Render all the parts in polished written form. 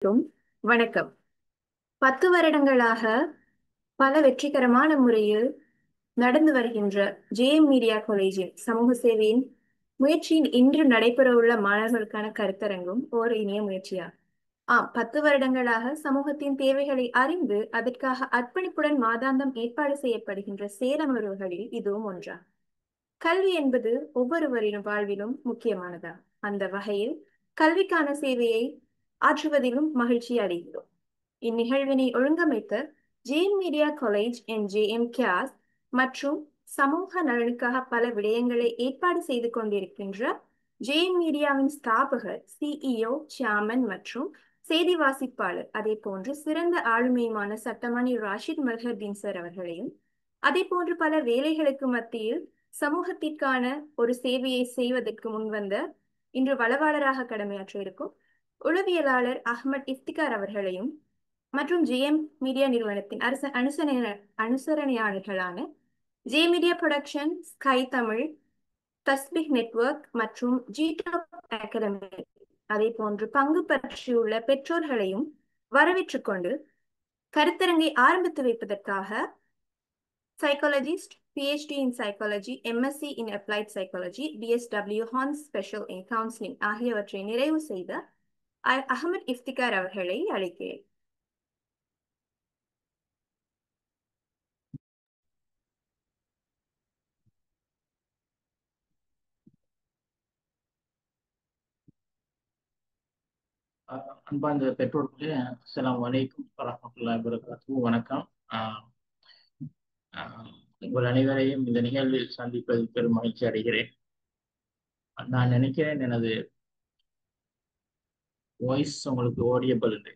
அனைவருக்கும் வணக்கம். 10 வருடங்களாக பல வெற்றிகரமான முறையில் நடந்து வருகின்ற ஜேஎம் மீடியா காலேஜின் சமூக சேவையின் முயற்சியின் இன்று நடைபெறவுள்ள மாணவர்களுக்கான கருத்தரங்கும் ஓர் இனிய முயற்சியாகும். 10 வருடங்களாக சமூகத்தின் தேவைகளை அறிந்து அதற்காக அர்ப்பணிப்புடன் மாதாந்தம் ஏற்பாடு செய்யப்படுகின்ற சேலமர்வுகளில் இதுவும் ஒன்றாகும். கல்வி என்பது ஒவ்வொருவரின் வாழ்விலும் முக்கியமானதாகும். அந்த வகையில் கல்விக்கான சேவையை ஆற்றுவதிலும் மகிழ்ச்சி அடைகிறோம். இந்நிகழ்வினை ஒழுங்கமைத்த ஜேஎம் மீடியா காலேஜ் ஜேஎம் கியாஸ் மற்றும் சமூக நலனுக்காக பல விடயங்களை ஏற்பாடு செய்து கொண்டிருக்கின்ற ஜேஎம் மீடியாவின் ஸ்தாபகர், சிஇஓ, சேர்மன் மற்றும் செய்தி வாசிப்பாளர், அதே போன்று சிறந்த ஆளுமையுமான சட்டமணி ராஷித் மல்ஹர்தீன் சார் அவர்களையும், அதே போன்று பல வேலைகளுக்கு மத்தியில் சமூகத்திற்கான ஒரு சேவையை செய்வதற்கு முன்வந்த இன்று வளவாளராக கடமையாற்ற இருக்கும் உளவியலாளர் அஹ்மத் இஃப்திகார் அவர்களையும் மற்றும் ஜேஎம் மீடியா நிறுவனத்தின் அனுசரணையாளர்களான J media production, sky Tamil, தஸ்பிக் நெட்வொர்க் மற்றும் ஜிடாப் அகாடமி, அதே போன்று பங்கு பற்றியுள்ள பெற்றோர்களையும் வரவேற்றுக் கொண்டு கருத்தரங்கை ஆரம்பித்து வைப்பதற்காக psychologist, PhD in Psychology, MSc in Applied Psychology, BSW Horns Special in Counseling ஆகியவற்றை நிறைவு செய்த அஹ்மத் இஃப்திகார் அவர்களை அழைக்கிறேன். அன்பார்ந்த பெற்றோர்களே, அஸ்ஸலாமு அலைக்கும் வரஹ்மத்துல்லாஹி வபரகாத்துஹு. வணக்கம். உங்கள் அனைவரையும் இந்த நிகழ்வில் சந்திப்பதில் பெரும் மகிழ்ச்சி அடைகிறேன். நான் நினைக்கிறேன் எனது வாய்ஸ் உங்களுக்கு ஆடியபிள் என்று,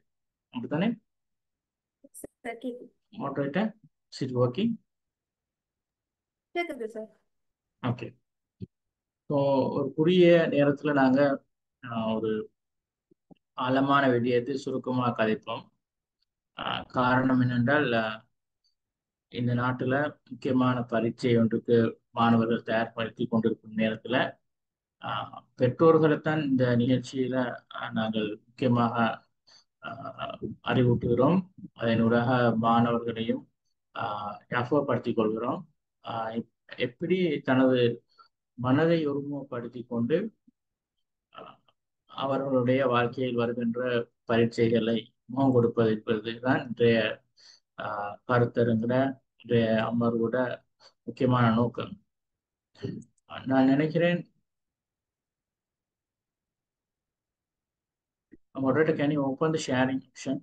அப்படித்தானே? Moderator, is working? Okay. So ஒரு குறுகிய நேரத்தில் நாங்கள் ஒரு ஆழமான விடயத்தை சுருக்கமாக கதைப்போம். காரணம் என்னென்றால், இந்த நாட்டில் முக்கியமான பரீட்சை ஒன்றுக்கு மாணவர்கள் தயார்படுத்தி கொண்டிருக்கும் நேரத்தில் பெற்றோர்களைத்தான் இந்த நிகழ்ச்சியில் நாங்கள் முக்கியமாக அறிவூட்டுகிறோம். அதனூடாக மாணவர்களையும் ஞாபகப்படுத்திக் கொள்கிறோம். எப்படி தனது மனதை ஒருமுகப்படுத்தி கொண்டு அவர்களுடைய வாழ்க்கையில் வருகின்ற பரீட்சைகளை முகம் கொடுப்பது என்பதுதான் இன்றைய கருத்தரங்கிற இன்றைய அமர்வோட முக்கியமான நோக்கம். நான் நினைக்கிறேன், moderator, can you open the sharing option?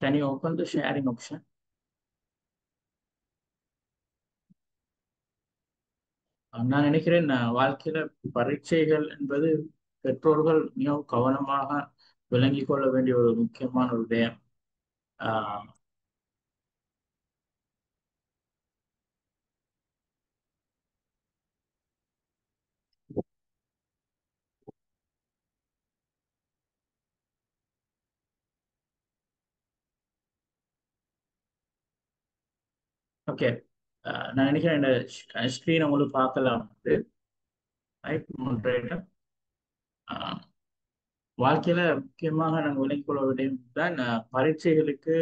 Can you open the sharing option? நான் நினைக்கிறேன், வாழ்க்கையில பரீட்சைகள் என்பது பெற்றோர்கள் மிகவும் கவனமாக விளங்கிக் கொள்ள வேண்டிய ஒரு முக்கியமான ஒரு விடயம். ஓகே, நான் நினைக்கிறேன் இந்த ஸ்க்ரீன் உங்களுக்கு பார்க்கலாம். வாழ்க்கையில முக்கியமாக நாங்கள் விளங்கிக் கொள்ள வேண்டியது தான் பரீட்சைகளுக்கு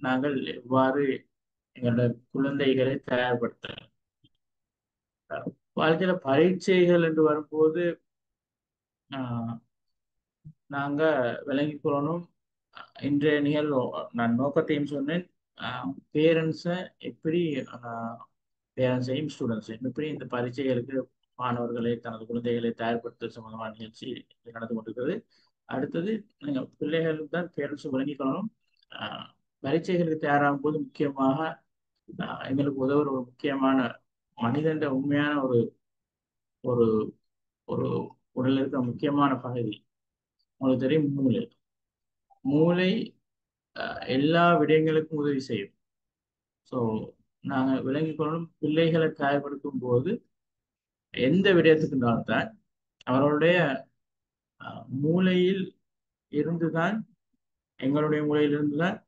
நாங்கள் எவ்வாறு எங்களோட குழந்தைகளை தயார்படுத்த. வாழ்க்கையில பரீட்சைகள் என்று வரும்போது நாங்க விளங்கிக் கொள்ளணும். இன்றைய நிகழ்வு நான் நோக்கத்தையும் சொன்னேன். பேரண்ட்ஸையும் ஸ்டூடெண்ட்ஸையும் எப்படி இந்த பரீட்சைகளுக்கு மாணவர்களை, தனது குழந்தைகளை தயார்படுத்த சம்பந்தமான நிகழ்ச்சி நடந்து கொண்டிருக்கிறது. அடுத்தது நீங்கள் பிள்ளைகளுக்கு தான் பேரண்ட்ஸும் விளங்கிக் கொள்ளணும். பரீட்சைகளுக்கு தயாராகும் போது முக்கியமாக எங்களுக்கு உதவுற ஒரு முக்கியமான மனிதன் உண்மையான ஒரு ஒரு ஒரு உடலில் இருக்கிற முக்கியமான பகுதி உங்களுக்கு தெரியும், மூளை. மூளை எல்லா விடயங்களுக்கும் உதவி செய்யும். ஸோ நாங்கள் விளங்கிக் கொள்ளணும், பிள்ளைகளை தயார்படுத்தும் போது எந்த விடயத்துக்குனாலும் தான் அவர்களுடைய மூளையில் இருந்துதான், எங்களுடைய மூளையிலிருந்து தான்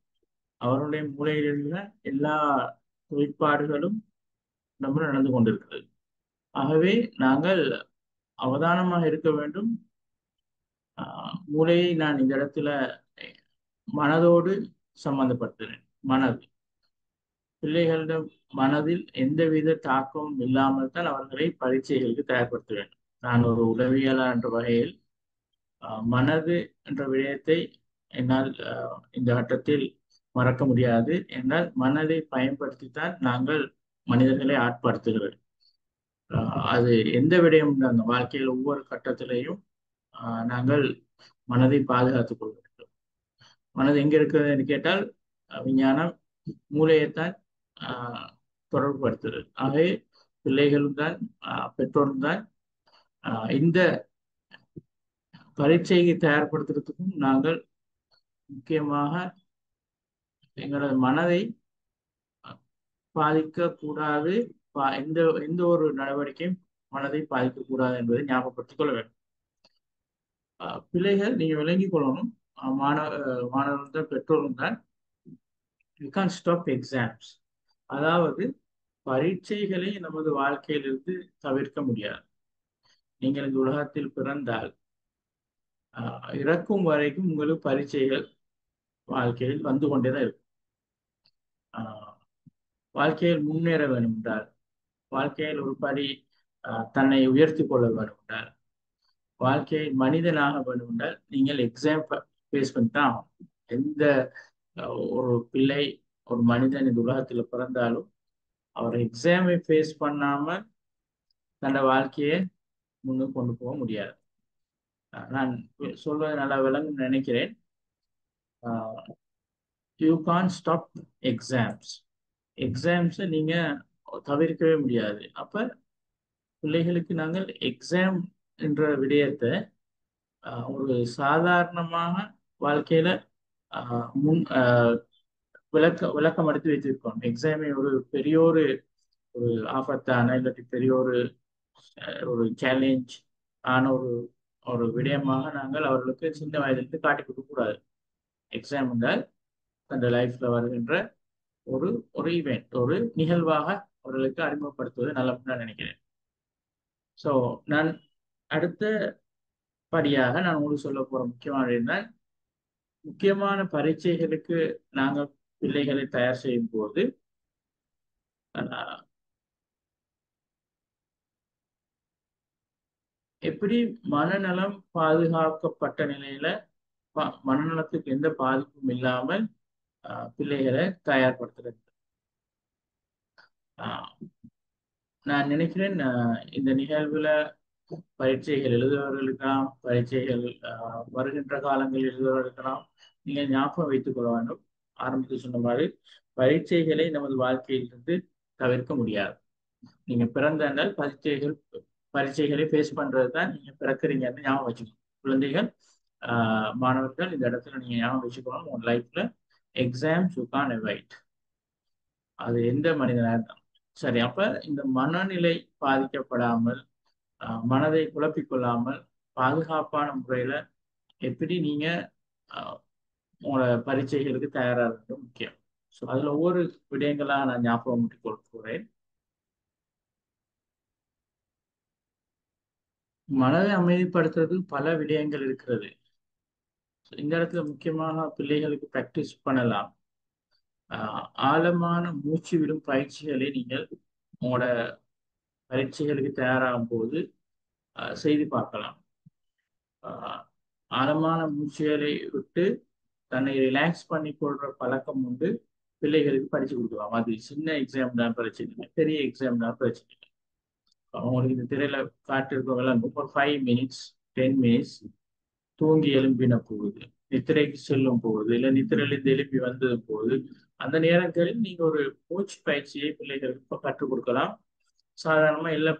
அவருடைய மூளையிலிருந்த எல்லா தொழிற்பாடுகளும் நம்ம நடந்து கொண்டிருக்கிறது. ஆகவே நாங்கள் அவதானமாக இருக்க வேண்டும். மூளையை நான் இந்த இடத்துல மனதோடு சம்பந்தப்படுத்துகிறேன். மனது பிள்ளைகளிடம் மனதில் எந்தவித தாக்கமும் இல்லாமல் தான் அவர்களை பரீட்சைகளுக்கு தயார்படுத்த வேண்டும். நான் ஒரு உளவியலாளர் என்ற வகையில் மனது என்ற விடயத்தை என்னால் இந்த கட்டத்தில் மறக்க முடியாது. என்றால் மனதை பயன்படுத்தித்தான் நாங்கள் மனிதர்களை ஆட்படுத்துகிறோம். அது எந்த விடயம் அந்த வாழ்க்கையில் ஒவ்வொரு கட்டத்திலையும் நாங்கள் மனதை பாதுகாத்துக் கொள்ள வேண்டும். மனது எங்க இருக்கிறது என்று கேட்டால் விஞ்ஞானம் மூளையைத்தான் தொடர்புபடுத்துகிறது. ஆகவே பிள்ளைகளும் தான் பெற்றோரும் தான் இந்த பரீட்சைக்கு தயார்படுத்துறதுக்கும் நாங்கள் முக்கியமாக எங்களது மனதை பாதிக்க கூடாது. எந்த எந்த ஒரு நடவடிக்கையும் மனதை பாதிக்கக்கூடாது என்பதை ஞாபகப்படுத்திக் கொள்ள வேண்டும். பிள்ளைகள் நீங்க விளங்கிக் கொள்ளணும். மாணவர்கள் தான் பெற்றோரும் தான். You Khan stop exams. அதாவது பரீட்சைகளை நமது வாழ்க்கையிலிருந்து தவிர்க்க முடியாது. நீங்கள் இந்த உலகத்தில் பிறந்தால் இறக்கும் வரைக்கும் உங்களுக்கு பரீட்சைகள் வாழ்க்கையில் வந்து கொண்டேதான் இருக்கும். வாழ்க்கையில் முன்னேற வேண்டும் என்றால், வாழ்க்கையில் ஒரு படி தன்னை உயர்த்தி கொள்ள வேண்டும் என்றால், வாழ்க்கையில் மனிதனாக வேண்டும் என்றால் நீங்கள் எக்ஸாம் ஃபேஸ் பண்ணித்தான். எந்த ஒரு பிள்ளை ஒரு மனிதன் இந்த உலகத்தில் பிறந்தாலும் அவர் எக்ஸாமை ஃபேஸ் பண்ணாம தன்னோட வாழ்க்கையை முன்னுக்கு கொண்டு போக முடியாது. நான் சொல்வது நல்லா விளங்குன்னு நினைக்கிறேன். You Khan stop exams. எக்ஸாம்ஸை நீங்க தவிர்க்கவே முடியாது. அப்ப பிள்ளைகளுக்கு நாங்கள் எக்ஸாம் என்ற விடயத்தை ஒரு சாதாரணமாக வாழ்க்கையில முன் விளக்கம் எடுத்து வச்சிருக்கோம். எக்ஸாமை ஒரு பெரிய ஒரு ஆபத்தான இல்லாட்டி பெரிய ஒரு சேலஞ்ச் ஆன ஒரு விடயமாக நாங்கள் அவர்களுக்கு சின்ன வயதிலிருந்து காட்டி கொடுக்க கூடாது. எக்ஸாம் என்றால் தன் லைஃப்ல வருகின்ற ஒரு ஈவெண்ட், ஒரு நிகழ்வாக அவர்களுக்கு அறிமுகப்படுத்துவது நல்லதுன்னு நான் நினைக்கிறேன். ஸோ நான் அடுத்த படியாக நான் உங்களுக்கு சொல்ல போற முக்கியமான பரீட்சைகளுக்கு நாங்கள் பிள்ளைகளை தயார் செய்யும் போது எப்படி மனநலம் பாதுகாக்கப்பட்ட நிலையில மனநலத்துக்கு எந்த பாதிப்பும் இல்லாமல் பிள்ளைகளை தயார்படுத்துறது. நான் நினைக்கிறேன் இந்த நிகழ்வுல பரீட்சைகள் எழுதுபவர்களுக்கெல்லாம், பரீட்சைகள் வருகின்ற காலங்களில் எழுதுபவர்களுக்கெல்லாம் நீங்கள் ஞாபகம் வைத்துக் கொள்ள வேண்டும். ஆரம்பத்தில் சொன்ன மாதிரி பரீட்சைகளை நமது வாழ்க்கையிலிருந்து தவிர்க்க முடியாது. நீங்க பிறந்தால் பரீட்சைகளை ஃபேஸ் பண்றது தான் நீங்க பிறக்கிறீங்கன்னு ஞாபகம் வச்சுக்கணும். குழந்தைகள் மாணவர்கள் இந்த இடத்துல நீங்க ஞாபகம் வச்சுக்கணும். உங்க லைஃப்ல எக்ஸாம்ஸ் யூ கான் அவாய்ட். அது எந்த மனிதனாக இருந்தாலும் சரி. அப்ப இந்த மனநிலை பாதிக்கப்படாமல், மனதை குழப்பிக்கொள்ளாமல் பாதுகாப்பான முறையில எப்படி நீங்க உங்களோட பரீட்சைகளுக்கு தயாரா இருக்கிறது முக்கியம். ஸோ அதுல ஒவ்வொரு விடயங்களா நான் ஞாபகம் போறேன். மனதை அமைதிப்படுத்துறது பல விடயங்கள் இருக்கிறது. இந்த இடத்துல முக்கியமாக பிள்ளைகளுக்கு பிராக்டிஸ் பண்ணலாம். ஆழமான மூச்சு விடும் பயிற்சிகளை நீங்கள் உங்களோட பரீட்சைகளுக்கு தயாராகும் போது செய்து பார்க்கலாம். ஆழமான மூச்சுகளை விட்டு தன்னை ரிலாக்ஸ் பண்ணி கொள்ற பழக்கம் உண்டு. பிள்ளைகளுக்கு படிச்சு கொடுக்கலாம். அது சின்ன எக்ஸாம் தான் பிரச்சனை இல்லை, பெரிய எக்ஸாம் தான் பிரச்சனை இல்லை. அவங்களுக்கு இந்த திரையில காட்டிருக்கவங்க ஒரு 5 மினிட்ஸ் 10 மினிட்ஸ் தூங்கி எழும்பின போகுது, நித்திரைக்கு செல்லும் போகுது, இல்லை நித்திரையிலிருந்து எழுப்பி வந்தது போகுது, அந்த நேரங்களில் நீங்க ஒரு மூச்சு பயிற்சியை பிள்ளைகளுக்கு கற்றுக் கொடுக்கலாம். சாதாரணமா எல்லா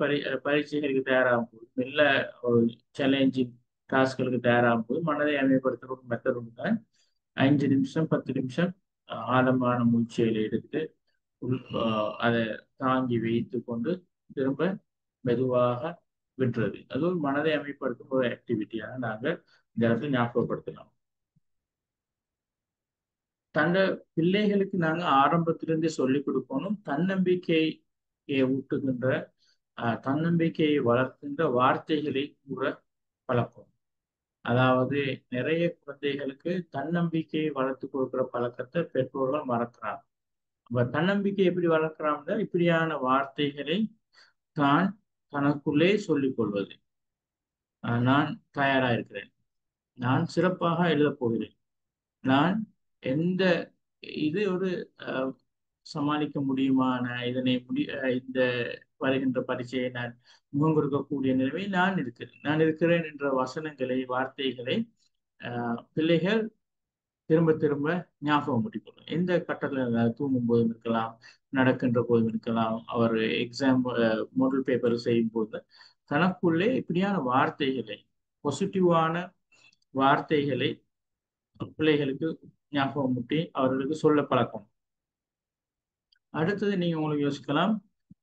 பரீட்சைகளுக்கு தயாராகும் போது, எல்லா ஒரு சேலஞ்சிங் டாஸ்களுக்கு தயாராகும் போது மனதை அமைதிப்படுத்துற ஒரு மெத்தட் ஒன்று தான் 5 நிமிஷம் 10 நிமிஷம் ஆழமான மூச்சையில் எடுத்து அதை தாங்கி வைத்து கொண்டு திரும்ப மெதுவாக விட்டுறது. அது ஒரு மனதை அமைப்படுத்தும் ஒரு ஆக்டிவிட்டியாக நாங்கள் இந்த இடத்துல ஞாபகப்படுத்தலாம். தந்த பிள்ளைகளுக்கு நாங்க ஆரம்பத்திலிருந்தே சொல்லிக் கொடுக்கணும். தன்னம்பிக்கையை ஊட்டுகின்ற தன்னம்பிக்கையை வளர்க்கின்ற வார்த்தைகளை கூற பழக்கம். அதாவது நிறைய குழந்தைகளுக்கு தன்னம்பிக்கையை வளர்த்து கொடுக்கிற பழக்கத்தை பெற்றோர்கள் மறக்கிறாங்க. அப்ப தன்னம்பிக்கை எப்படி வளர்க்கிறாங்க? இப்படியான வார்த்தைகளை தான் தனக்குள்ளே சொல்லிக் கொள்வது. நான் தயாரா இருக்கிறேன், நான் சிறப்பாக எழுதப் போகிறேன், நான் எந்த இது ஒரு சமாளிக்க முடியுமான இதனை இந்த வருகின்ற பரீட்சையை நான் முகம் கொடுக்கக்கூடிய நிலைமையில் நான் இருக்கிறேன் என்ற வசனங்களை வார்த்தைகளை பிள்ளைகள் திரும்ப திரும்ப ஞாபகம் ஊட்டிக்கொள்ளும். எந்த கட்டத்தில் தூங்கும் போதும் இருக்கலாம், நடக்கின்ற போதும் இருக்கலாம், அவர் எக்ஸாம் மாடல் பேப்பர் செய்யும் போது தனக்குள்ளே இப்படியான வார்த்தைகளை, பாசிட்டிவான வார்த்தைகளை பிள்ளைகளுக்கு ஞாபகம் ஊட்டி அவர்களுக்கு சொல்ல பழக்கம். அடுத்தது நீங்க உங்களுக்கு யோசிக்கலாம்,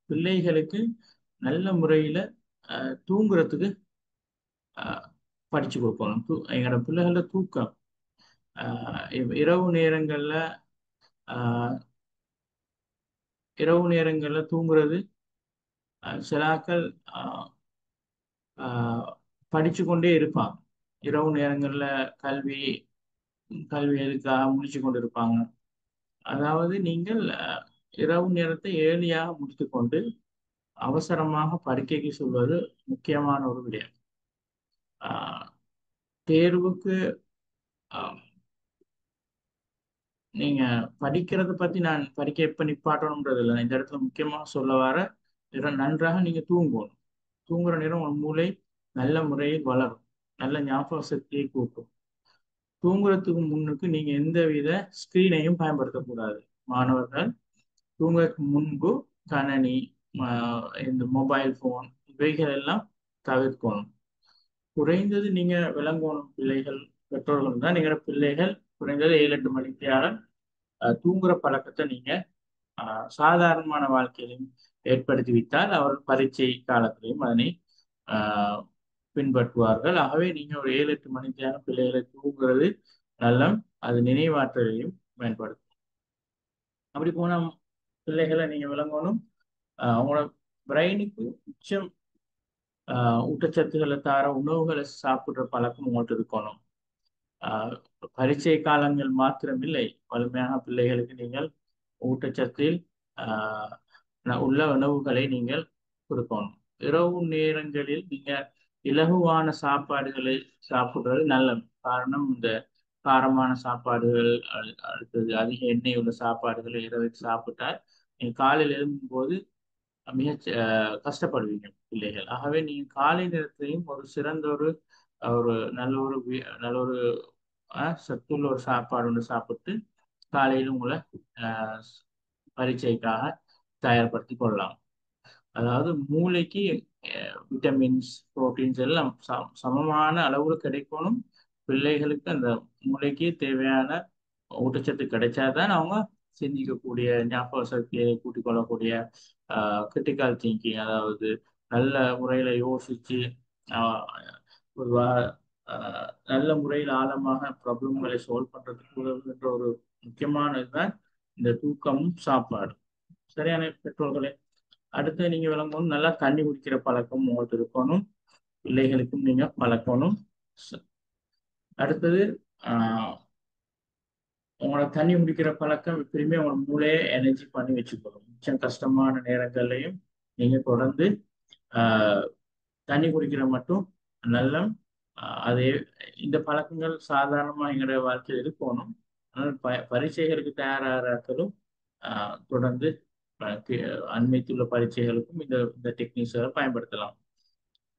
பிள்ளைகளுக்கு நல்ல முறையில தூங்குறதுக்கு படிச்சு கொடுக்கணும். எங்களோட பிள்ளைகள தூக்கம் இரவு நேரங்கள்ல தூங்குறது சிலாக்கள் படிச்சு கொண்டே இருப்பாங்க. இரவு நேரங்கள்ல கல்வி எதுக்காக முடிச்சு கொண்டு இருப்பாங்க. அதாவது நீங்கள் இரவு நேரத்தை ஏர்லியாக முடித்துக்கொண்டு அவசரமாக படுக்கைக்கு சொல்வது முக்கியமான ஒரு விடயம். தேர்வுக்கு நீங்க படிக்கிறத பத்தி நான் படிக்க எப்ப நிப்பாட்டணும்ன்றது இல்லை. இந்த இடத்துல முக்கியமாக சொல்ல வர நன்றாக நீங்க தூங்கணும். தூங்குற நேரம் உங்க மூளை நல்ல முறையில் வளரும், நல்ல ஞாபக சக்தியை கூட்டும். தூங்குறதுக்கு முன்னுக்கு நீங்க எந்தவித ஸ்கிரீனையும் பயன்படுத்தக்கூடாது. மாணவர்கள் தூங்குறதுக்கு முன்பு கணனி, இந்த மொபைல் போன் இவைகள் எல்லாம் தவிர்க்கணும். குறைந்தது நீங்க விளங்கணும், பிள்ளைகள் பெற்றோர்கள் தான் நீங்க பிள்ளைகள் குறைந்தது 7-8 மணிக்கு தூங்குற பழக்கத்தை நீங்க சாதாரணமான வாழ்க்கையிலும் ஏற்படுத்தி விட்டால் அவர் பரீட்சை காலத்திலையும் அதனை பின்பற்றுவார்கள். ஆகவே நீங்க ஒரு 7-8 மணிக்கு பிள்ளைகளை தூங்குறது நல்ல, அது நினைவாற்றலையும் பயன்படுத்தும். அப்படி போன பிள்ளைகளை நீங்க விளங்கணும், அவங்களோட பிரெயினுக்கு உச்சம் ஊட்டச்சத்துக்களை தார உணவுகளை சாப்பிடுற பழக்கம் உங்கள்கிட்ட இருக்கணும். பரீட்சை காலங்கள் மாத்திரமில்லை, வலிமையான பிள்ளைகளுக்கு நீங்கள் ஊட்டச்சத்தில் உள்ள உணவுகளை நீங்கள் கொடுக்கணும். இரவு நேரங்களில் நீங்க இலகுவான சாப்பாடுகளை சாப்பிடுறது நல்லது. காரணம், இந்த காரமான சாப்பாடுகள், அடுத்தது அதிக எண்ணெய் உள்ள சாப்பாடுகளை இரவுக்கு சாப்பிட்டால் நீங்க காலையில் எழும்பும்போது மிக கஷ்டப்படுவீங்க பிள்ளைகள். ஆகவே நீங்க காலை நேரத்திலையும் ஒரு சிறந்த ஒரு நல்ல ஒரு சத்துள்ள ஒரு சாப்பாடு ஒன்று சாப்பிட்டு காலையில் உங்களை பரீட்சைக்காக தயார்படுத்தி கொள்ளலாம். அதாவது மூளைக்கு விட்டமின்ஸ், புரோட்டீன்ஸ் எல்லாம் சமமான அளவுல கிடைக்கணும். பிள்ளைகளுக்கு அந்த மூளைக்கு தேவையான ஊட்டச்சத்து கிடைச்சாதான் அவங்க சிந்திக்கக்கூடிய, ஞாபக சக்தியை கூட்டிக் கொள்ளக்கூடிய, கிரிட்டிக்கல் திங்கிங், அதாவது நல்ல முறையில யோசிச்சு ஒரு நல்ல முறையில் ஆழமாக ப்ராப்ளம்களை சால்வ் பண்றதுக்கு உதவுகின்ற ஒரு முக்கியமான இதுதான் இந்த தூக்கமும் சாப்பாடு. சரியான பெற்றோர்களே, அடுத்து நீங்க விளங்கணும், நல்லா தண்ணி குடிக்கிற பழக்கம் உங்களுக்கு இருக்கணும், பிள்ளைகளுக்கும் நீங்க பழக்கணும். அடுத்தது உங்களோட தண்ணி குடிக்கிற பழக்கம் எப்பயுமே உங்களோட மூளையை எனர்ஜி பண்ணி வச்சுக்கணும். மிச்சம் கஷ்டமான நேரங்கள்லையும் நீங்க தொடர்ந்து தண்ணி குடிக்கிற மட்டும் நல்ல, அதே இந்த பழக்கங்கள் சாதாரணமாக எங்களுடைய வாழ்க்கையில் இருக்கணும். ஆனால் பரீட்சைகளுக்கு தயாராகிறதும் தொடர்ந்து அண்மைத்துள்ள பரீட்சைகளுக்கும் இந்த டெக்னிக்ஸை பயன்படுத்தலாம்.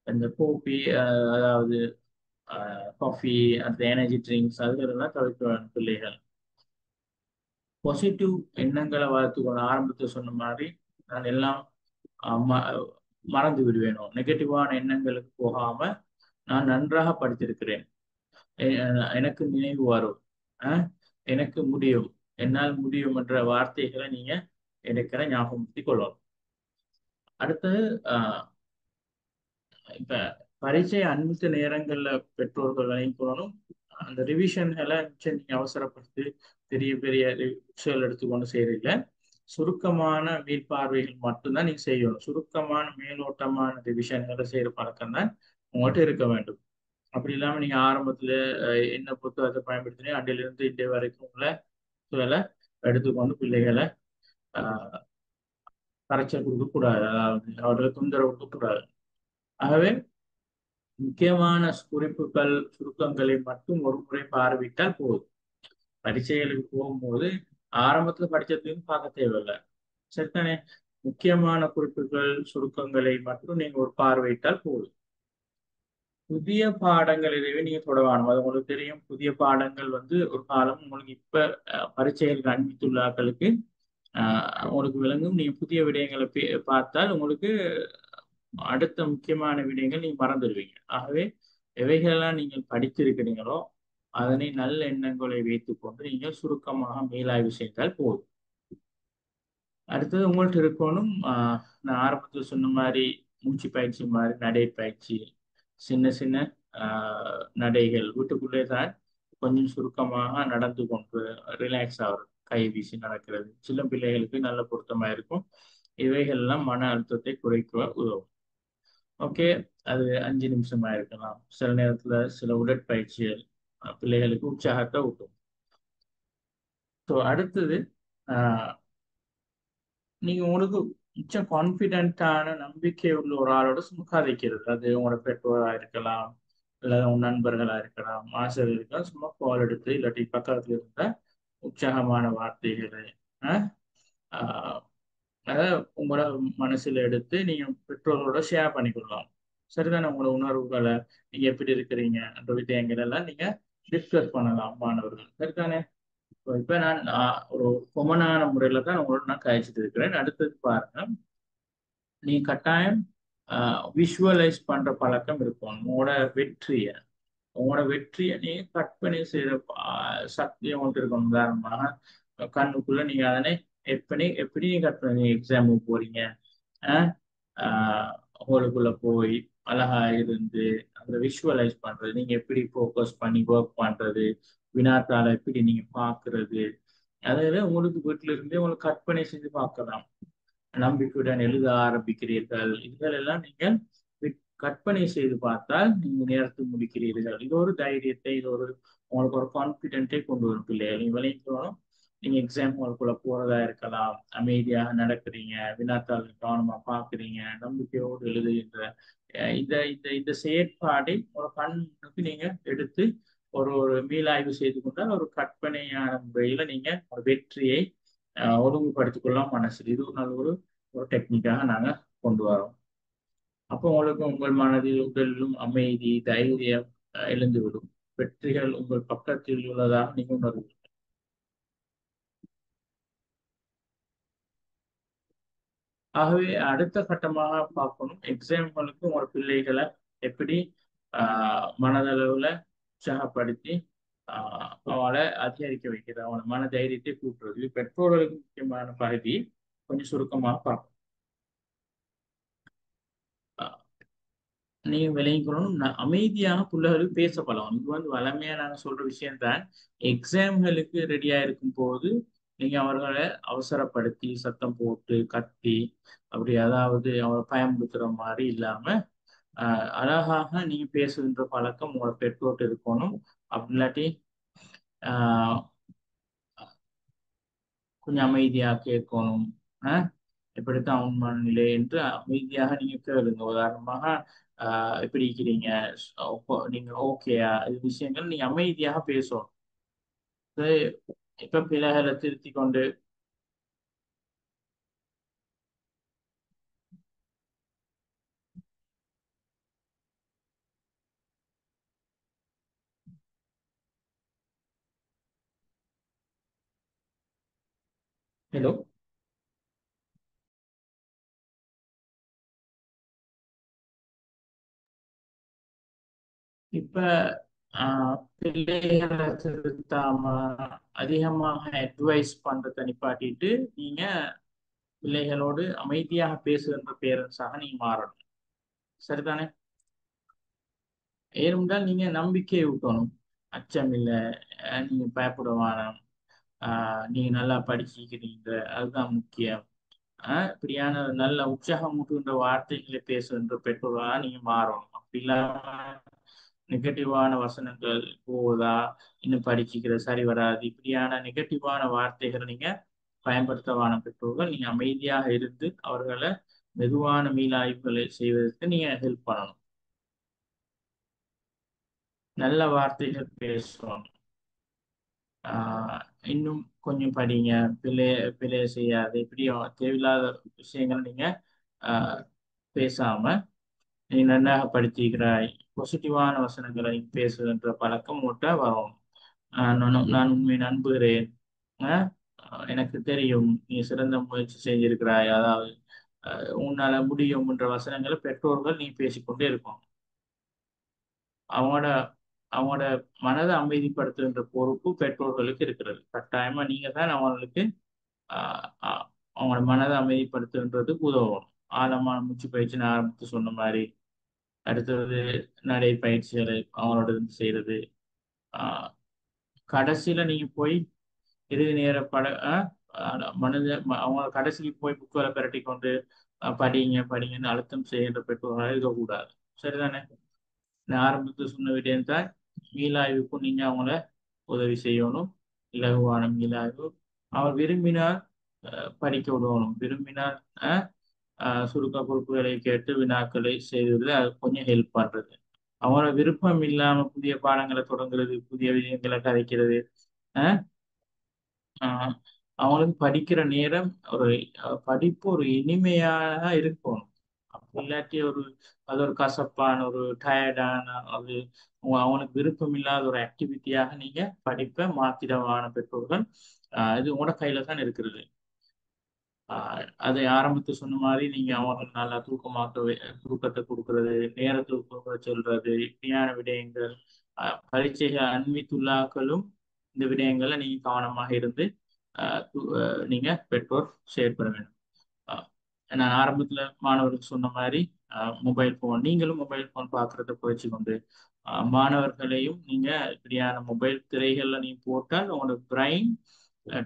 இந்த கோபி, அதாவது காஃபி, அந்த எனர்ஜி ட்ரிங்க்ஸ் அதுகளெல்லாம் தவிர்க்க பிள்ளைகள். பாசிட்டிவ் எண்ணங்களை வளர்த்துக்கணும். ஆரம்பத்தில் சொன்ன மாதிரி நான் எல்லாம் மறந்து விடுவேனோ, நெகட்டிவான எண்ணங்களுக்கு போகாம நான் நன்றாக படித்திருக்கிறேன், எனக்கு நினைவு வரும், எனக்கு முடியும், என்னால் முடியும் என்ற வார்த்தைகளை நீங்க எனக்கு ஞாபகப்படுத்திக் கொள்ளணும். அடுத்தது இப்ப பரீட்சை அன்மித்த நேரங்கள்ல பெற்றோர்கள் விளங்கிக் கொள்ளணும். அந்த ரிவிஷன்களை நீங்க அவசரப்படுத்தி பெரிய பெரிய விஷயங்கள் எடுத்துக்கொண்டு செய்யறதில்ல. சுருக்கமான மீள்பார்வைகள் மட்டும்தான் நீங்க செய்யணும். சுருக்கமான மேலோட்டமான ரிவிஷன்களை செய்யற பழக்கம் தான் உங்கள்கிட்ட இருக்க வேண்டும். அப்படி இல்லாம நீங்க ஆரம்பத்துல என்ன புத்தகத்தை பயன்படுத்தினீங்க அன்றிலிருந்து இன்றைய வரைக்கும் உள்ள சூழலை எடுத்துக்கொண்டு பிள்ளைகளை ஆஹ் கரைச்சல் கொடுக்க கூடாது. அதாவது அவர்களை தொந்தரவு கொடுக்க கூடாது. ஆகவே முக்கியமான குறிப்புகள் சுருக்கங்களை மட்டும் ஒரு முறை பார்வையிட்டால் போதும். பரீட்சைகளுக்கு போகும்போது ஆரம்பத்துல படிச்சதையும் பார்க்க தேவையில்லை. சரிதானே? முக்கியமான குறிப்புகள் சுருக்கங்களை மட்டும் நீங்க ஒரு பார்வையிட்டால் போதும். புதிய பாடங்கள் எதுவே நீங்க தொட வேணும். அது உங்களுக்கு தெரியும். புதிய பாடங்கள் வந்து ஒரு காலம் உங்களுக்கு இப்ப பரீட்சைகளுக்கு அனுப்பித்துள்ள ஆட்களுக்கு உங்களுக்கு விளங்கும். நீங்க புதிய விடயங்களை பார்த்தால் உங்களுக்கு அடுத்த முக்கியமான விடயங்கள் நீங்க மறந்துடுவீங்க. ஆகவே எவைகளெல்லாம் நீங்கள் படித்திருக்கிறீங்களோ அதனை நல்ல எண்ணங்களை வைத்துக் கொண்டு நீங்கள் சுருக்கமாக மேலாய்வு செய்தால் போதும். அடுத்தது உங்கள்ட்ட இருக்கணும் நான் ஆரம்பத்தில் சொன்ன மாதிரி மூச்சு பயிற்சி மாதிரி நடைப்பயிற்சி, சின்ன சின்ன நடைகள் வீட்டுக்குள்ளே தான் கொஞ்சம் சுருக்கமாக நடந்து கொண்டு ரிலாக்ஸ் ஆகிறது, கை வீசி நடக்கிறது சில பிள்ளைகளுக்கு நல்ல பொருத்தமா இருக்கும். இவைகள்லாம் மன அழுத்தத்தை குறைக்க உதவும். ஓகே, அது 5 நிமிஷமா இருக்கலாம். சில நேரத்துல சில உடற்பயிற்சிகள் பிள்ளைகளுக்கு உற்சாகத்தை ஊட்டும். ஸோ அடுத்தது ஆஹ் நீங்க உங்களுக்கு மிச்சம் கான்பிடென்ட்டான நம்பிக்கை உள்ள ஒரு ஆளோட சும்மா கதைக்கிறது. அது உங்களோட பெற்றோரா இருக்கலாம், இல்லாத உங்க நண்பர்களா இருக்கலாம், ஆசிரியர் இருக்கலாம். சும்மா கால் எடுத்து இல்லாட்டி பக்கத்துல இருந்த உற்சாகமான வார்த்தைகளை ஆஹ் ஆஹ் அதாவது உங்களோட மனசுல எடுத்து நீங்க பெற்றோரோட ஷேர் பண்ணிக்கொள்ளலாம். சரிதானே? உங்களோட உணர்வுகளை நீங்க எப்படி இருக்கிறீங்க என்ற விஷயங்கள் எல்லாம் நீங்க டிஸ்கஸ் பண்ணலாம் மாணவர்கள். சரிதானே? இப்ப நான் ஒரு கொமனான முறையில தான் உங்களோட நான் கழிச்சிட்டு இருக்கிறேன். அடுத்தது பாருங்க, நீங்க கட்டாயம் விஷுவலைஸ் பண்ற பழக்கம் இருக்கும். உங்களோட வெற்றியை நீங்க கற்பனை செய்யற சக்தியை உங்களுக்கு இருக்கணும். உதாரணமாக கண்ணுக்குள்ள நீங்க அதனை எப்படி எப்படி நீங்க கற்பனை எக்ஸாமுக்கு போறீங்க, ஆஹ் ஹோலுக்குள்ள போய் அழகா இருந்து அந்த விஷுவலைஸ் பண்றது, நீங்க எப்படி ஃபோக்கஸ் பண்ணி ஒர்க் பண்றது, வினாத்தாள எப்படி நீங்க பாக்குறது, அதாவது உங்களுக்கு வீட்டில இருந்தே உங்களுக்கு கற்பனை செஞ்சு பார்க்கலாம். நம்பிக்கையுடன் எழுத ஆரம்பிக்கிறீர்கள். இதுகள் எல்லாம் நீங்கள் கற்பனை செய்து பார்த்தால் நீங்க நேரத்தை முடிக்கிறீர்கள். இது ஒரு தைரியத்தை, இது ஒரு உங்களுக்கு ஒரு கான்பிடென்ட்டை கொண்டு வரும் பிள்ளைகள். நீங்க விளையாடணும். நீங்க எக்ஸாம் ஹால்குள்ள போறதா இருக்கலாம், அமைதியாக நடக்கிறீங்க, வினாத்தாள் கவனமா பாக்குறீங்க, நம்பிக்கையோடு எழுதுகின்ற இந்த இந்த இந்த செயற்பாடை ஒரு கண்ணுக்கு நீங்க எடுத்து ஒரு ஒரு மீளாய்வு செய்து கொண்டால் ஒரு கற்பனையான முறையில நீங்க ஒரு வெற்றியை ஒழுங்குபடுத்திக் கொள்ளலாம் மனசு. இது ஒரு நல்ல ஒரு டெக்னிக்காக நாங்க கொண்டு வரோம். அப்போ உங்களுக்கு உங்கள் மனதில் உடலிலும் அமைதி தைரியம் எழுந்துவிடும். வெற்றிகள் உங்கள் பக்கத்தில் உள்ளதாக நீங்க உணர்வீங்க. ஆகவே அடுத்த கட்டமாக பார்க்கணும், எக்ஸாம்பிளுக்கு உங்களோட பிள்ளைகளை எப்படி மனதளவுல உற்சாகப்படுத்தி அவளை அதிகரிக்க வைக்கிறது, அவன மன தைரியத்தை கூட்டுறது. இது பெற்றோர்களுக்கு முக்கியமான பகுதி. கொஞ்சம் சுருக்கமாக பார்க்கணும். நீங்க விளங்கிக்கணும், அமைதியாக பிள்ளைகளுக்கு பேச பழகணும். இது வந்து வளமையா நாங்க சொல்ற விஷயம்தான். எக்ஸாம்களுக்கு ரெடியா இருக்கும் போது நீங்க அவர்களை அவசரப்படுத்தி சத்தம் போட்டு கத்தி அப்படி அதாவது அவரை பயன்படுத்துற மாதிரி இல்லாம அழகாக நீங்க பேசுகின்ற பழக்கம் உங்களோட பெற்றோர்கிட்ட இருக்கணும். அப்படி இல்லாட்டி ஆஹ் கொஞ்சம் அமைதியா கேட்கணும். இப்படித்தான் உன் மனநிலை என்று அமைதியாக நீங்க கேளுங்க. உதாரணமாக எப்படி இருக்கிறீங்க, நீங்க ஓகேயா, இது விஷயங்கள் நீங்க அமைதியாக பேசணும். இப்ப பிள்ளைகளை திருத்தி கொண்டு ஹலோ, இப்ப பிள்ளைகளை திருத்தாம அதிகமாக அட்வைஸ் பண்றதை நிப்பாட்டிட்டு நீங்க பிள்ளைகளோடு அமைதியாக பேசுகின்ற பேரண்ட்ஸாக நீங்க மாறணும். சரிதானே? ஏனென்றால் நீங்க நம்பிக்கையை ஊட்டணும். அச்சம் இல்லை, நீங்க பயப்பட வேணாம், நீங்க நல்லா படிச்சிருக்கிறீங்க, அதுதான் முக்கியம். இப்படியான நல்ல உற்சாகமூட்டுகின்ற வார்த்தைகளை பேசுகின்ற பெற்றோர்களா நீங்க மாறணும். அப்படி இல்லாம நெகட்டிவான வசனங்கள் போதா, இன்னும் படிச்சுக்கிற சரி வராது, இப்படியான நெகட்டிவான வார்த்தைகளை நீங்க பயன்படுத்தவான பெற்றோர்கள் நீங்க அமைதியாக இருந்து அவர்களை மெதுவான மீளாய்வுகளை செய்வதற்கு நீங்க ஹெல்ப் பண்ணணும். நல்ல வார்த்தைகள் பேசணும். ஆஹ் இன்னும் கொஞ்சம் படிங்க, பிள்ளை பிள்ளை செய்யாது, இப்படியும் தேவையில்லாத விஷயங்களை நீங்க ஆஹ் பேசாம நீ நன்றாக படித்திருக்கிறாய், பாசிட்டிவான வசனங்களை நீ பேசுகின்ற பழக்கம் உங்கள்கிட்ட வரும். நான் உண்மை நம்புகிறேன். ஆஹ் எனக்கு தெரியும் நீ சிறந்த முயற்சி செஞ்சிருக்கிறாய், அதாவது உன்னால முடியும் என்ற வசனங்களை பெற்றோர்கள் நீ பேசிக்கொண்டே இருக்கும். அவங்களோட அவங்களோட மனதை அமைதிப்படுத்துகின்ற பொறுப்பு பெற்றோர்களுக்கு இருக்கிறது. கட்டாயமா நீங்க தான் அவங்களுக்கு ஆஹ் ஆஹ் அவங்களோட மனதை அமைதிப்படுத்துன்றதுக்கு உதவும். ஆழமான மூச்சு பயிற்சி நான் ஆரம்பித்து சொன்ன மாதிரி, அடுத்தது நடைப்பயிற்சிகளை அவங்களோட இருந்து செய்யறது. ஆஹ் கடைசியில நீங்க போய் இறுதி நேர அவங்க கடைசிக்கு போய் புக்குகளை பிரட்டி கொண்டு படிங்க படிங்கன்னு அழுத்தம் செய்கின்ற பெற்றோர்களாக இருக்கக்கூடாது. சரிதானே? நான் ஆரம்பத்தில் சொன்ன விடயம் தான், மீளாய்வுக்கும் நீங்க அவங்கள உதவி செய்யணும். இலகுவான மீளாய்வு. அவர் விரும்பினால் படிக்க விடணும், விரும்பினால் சுருக்க குறிப்புகளை கேட்டு வினாக்களை செய்வதில் அது கொஞ்சம் ஹெல்ப் பண்றது. அவங்களோட விருப்பம் இல்லாம புதிய பாடங்களை தொடங்குறது, புதிய விஷயங்களை கதைக்கிறது, அஹ் ஆஹ் அவங்களுக்கு படிக்கிற நேரம் ஒரு படிப்பு ஒரு இனிமையாக இருக்கும். அப்படி இல்லாட்டி அது ஒரு கசப்பான ஒரு டயர்டான அது அவனுக்கு விருப்பம் இல்லாத ஒரு ஆக்டிவிட்டியாக நீங்க படிப்பை மாத்திடவான பெற்றோர்கள். இது உங்களோட கையில தான் இருக்கிறது. அதை ஆரம்பத்தில் சொன்ன மாதிரி நீங்க அவங்களுக்கு நல்லா தூக்கத்தை கொடுக்கறது, நேரத்துக்கு தூக்க சொல்றது, இப்படியான விடயங்கள், பரீட்சைகள் அண்மித்துள்ளாக்களும் இந்த விடயங்களை நீங்க கவனமாக இருந்து நீங்க பெற்றோர் செயற்பட வேண்டும். அஹ் நான் ஆரம்பத்துல மாணவர்களுக்கு சொன்ன மாதிரி மொபைல் போன், நீங்களும் மொபைல் போன் பார்க்கறத குறைச்சி கொண்டு மாணவர்களையும் நீங்க இப்படியான மொபைல் திரைகள்ல நீங்க போட்டால் உங்களோட பிரைன்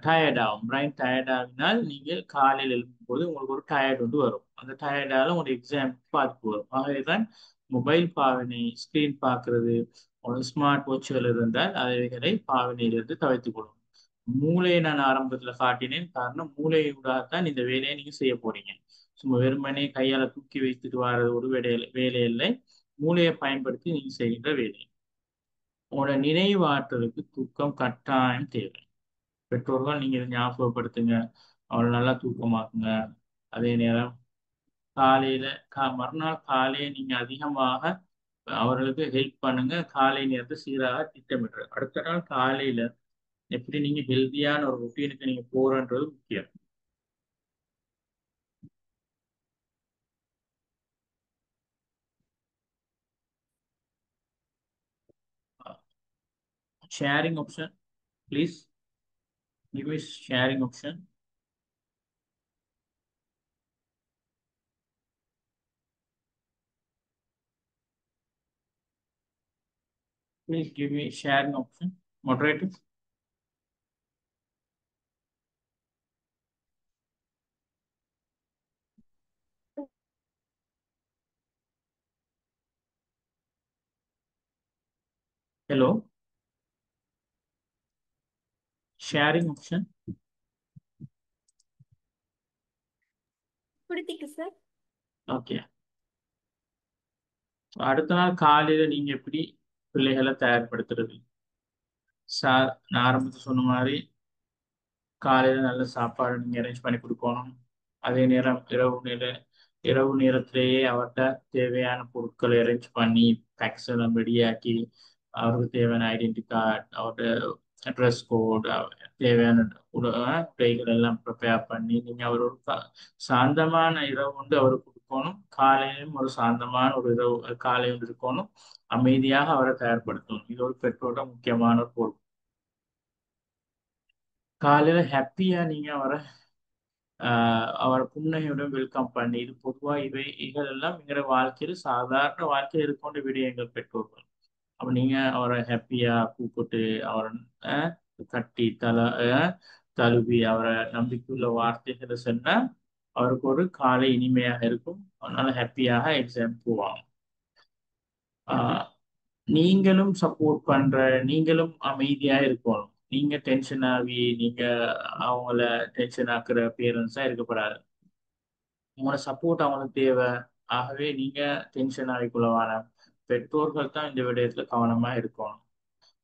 டயர்ட் ஆகும். பிரைன் டயர்ட் ஆகினால் நீங்க காலையில் எழுப்பும்போது உங்களுக்கு ஒரு டயர்ட் வந்து வரும். அந்த டயர்டால உங்களோட எக்ஸாம் பாதிப்பு வரும். ஆகவேதான் மொபைல் பாவனை, ஸ்கிரீன் பார்க்கறது, ஸ்மார்ட் வாட்சுகள் இருந்தால் அவைகளை பாவனையிலிருந்து தவிர்த்துக் கொள்ளும். மூளையை நான் ஆரம்பத்துல காட்டினேன், காரணம் மூளையூடாகத்தான் இந்த வேலையை நீங்க செய்ய போறீங்க. சும்மா வெறுமனே கையால தூக்கி வைத்துட்டு வர்றது ஒரு வேலை இல்லை, மூளையை பயன்படுத்தி நீங்க செய்கின்ற வேலை. உங்களோட நினைவாற்றலுக்கு தூக்கம் கட்டாயம் தேவை. பெற்றோர்கள் நீங்க இதை ஞாபகப்படுத்துங்க, அவளை நல்லா தூக்கமாக்குங்க. அதே நேரம் காலையில மறுநாள் காலையை நீங்க அதிகமாக அவர்களுக்கு ஹெல்ப் பண்ணுங்க. காலை நேரத்தை சீராக திட்டமிடுறது. அடுத்த நாள் காலையில எப்படி நீங்க ஹெல்தியான ஒரு ரொட்டீனுக்கு நீங்க போறன்றது முக்கியம். Sharing option, please give me sharing option. Please give me sharing option. Moderator. Hello. Sharing option. கொடுத்திக்கு சார். ஓகே. அடுத்த நாள் காலையில நீங்க எப்படி பிள்ளைகளை தயார்படுத்துறது? நான் ஆரம்பத்தில் சொன்ன மாதிரி காலையில நல்ல சாப்பாடு நீங்க அரேஞ்ச் பண்ணி கொடுக்கணும். அதே நேரம் இரவு நேரத்திலேயே அவர்கிட்ட தேவையான பொருட்களை அரேஞ்ச் பண்ணி பேக்ஸ் எல்லாம் ரெடியாக்கி, அவருக்கு தேவையான ஐடென்டி கார்டு, அவரோட ட்ரெஸ் கோட், தேவையான உடைகள் எல்லாம் ப்ரிப்பேர் பண்ணி நீங்க அவரோட சாந்தமான இரவு வந்து அவருக்கு கொடுக்கணும். காலையிலும் ஒரு சாந்தமான ஒரு இரவு காலை வந்து இருக்கணும். அமைதியாக அவரை தயார்படுத்தணும். இது ஒரு பெற்றோட முக்கியமான ஒரு பொறுப்பு. காலையில ஹாப்பியா நீங்க அவரை புன்னகையுடன் வெல்கம் பண்ணி, இது பொதுவா இவைகள் எல்லாம் எங்களோட வாழ்க்கையில் சாதாரண வாழ்க்கையில் இருக்கின்ற விடயங்கள் பெற்றோர்கள். அப்ப நீங்க அவரை ஹாப்பியா கூப்பிட்டு அவரை கட்டி தழுவி அவரை நம்பிக்கையுள்ள வார்த்தைகளை சொன்னா அவருக்கு ஒரு காலை இனிமையாக இருக்கும். அதனால ஹாப்பியாக எக்ஸாம் போவாங்க. ஆஹ் நீங்களும் சப்போர்ட் பண்ற, நீங்களும் அமைதியா இருக்கணும். நீங்க டென்ஷன் ஆகி நீங்க அவங்கள டென்ஷன் ஆக்குற பேரண்ட்ஸா இருக்கப்படாது. உங்களோட சப்போர்ட் அவங்களுக்கு தேவை. ஆகவே நீங்க டென்ஷன் ஆகிக்கொள்ள வேணாம். பெற்றோர்கள் தான் இந்த விடயத்துல கவனமா இருக்கணும்.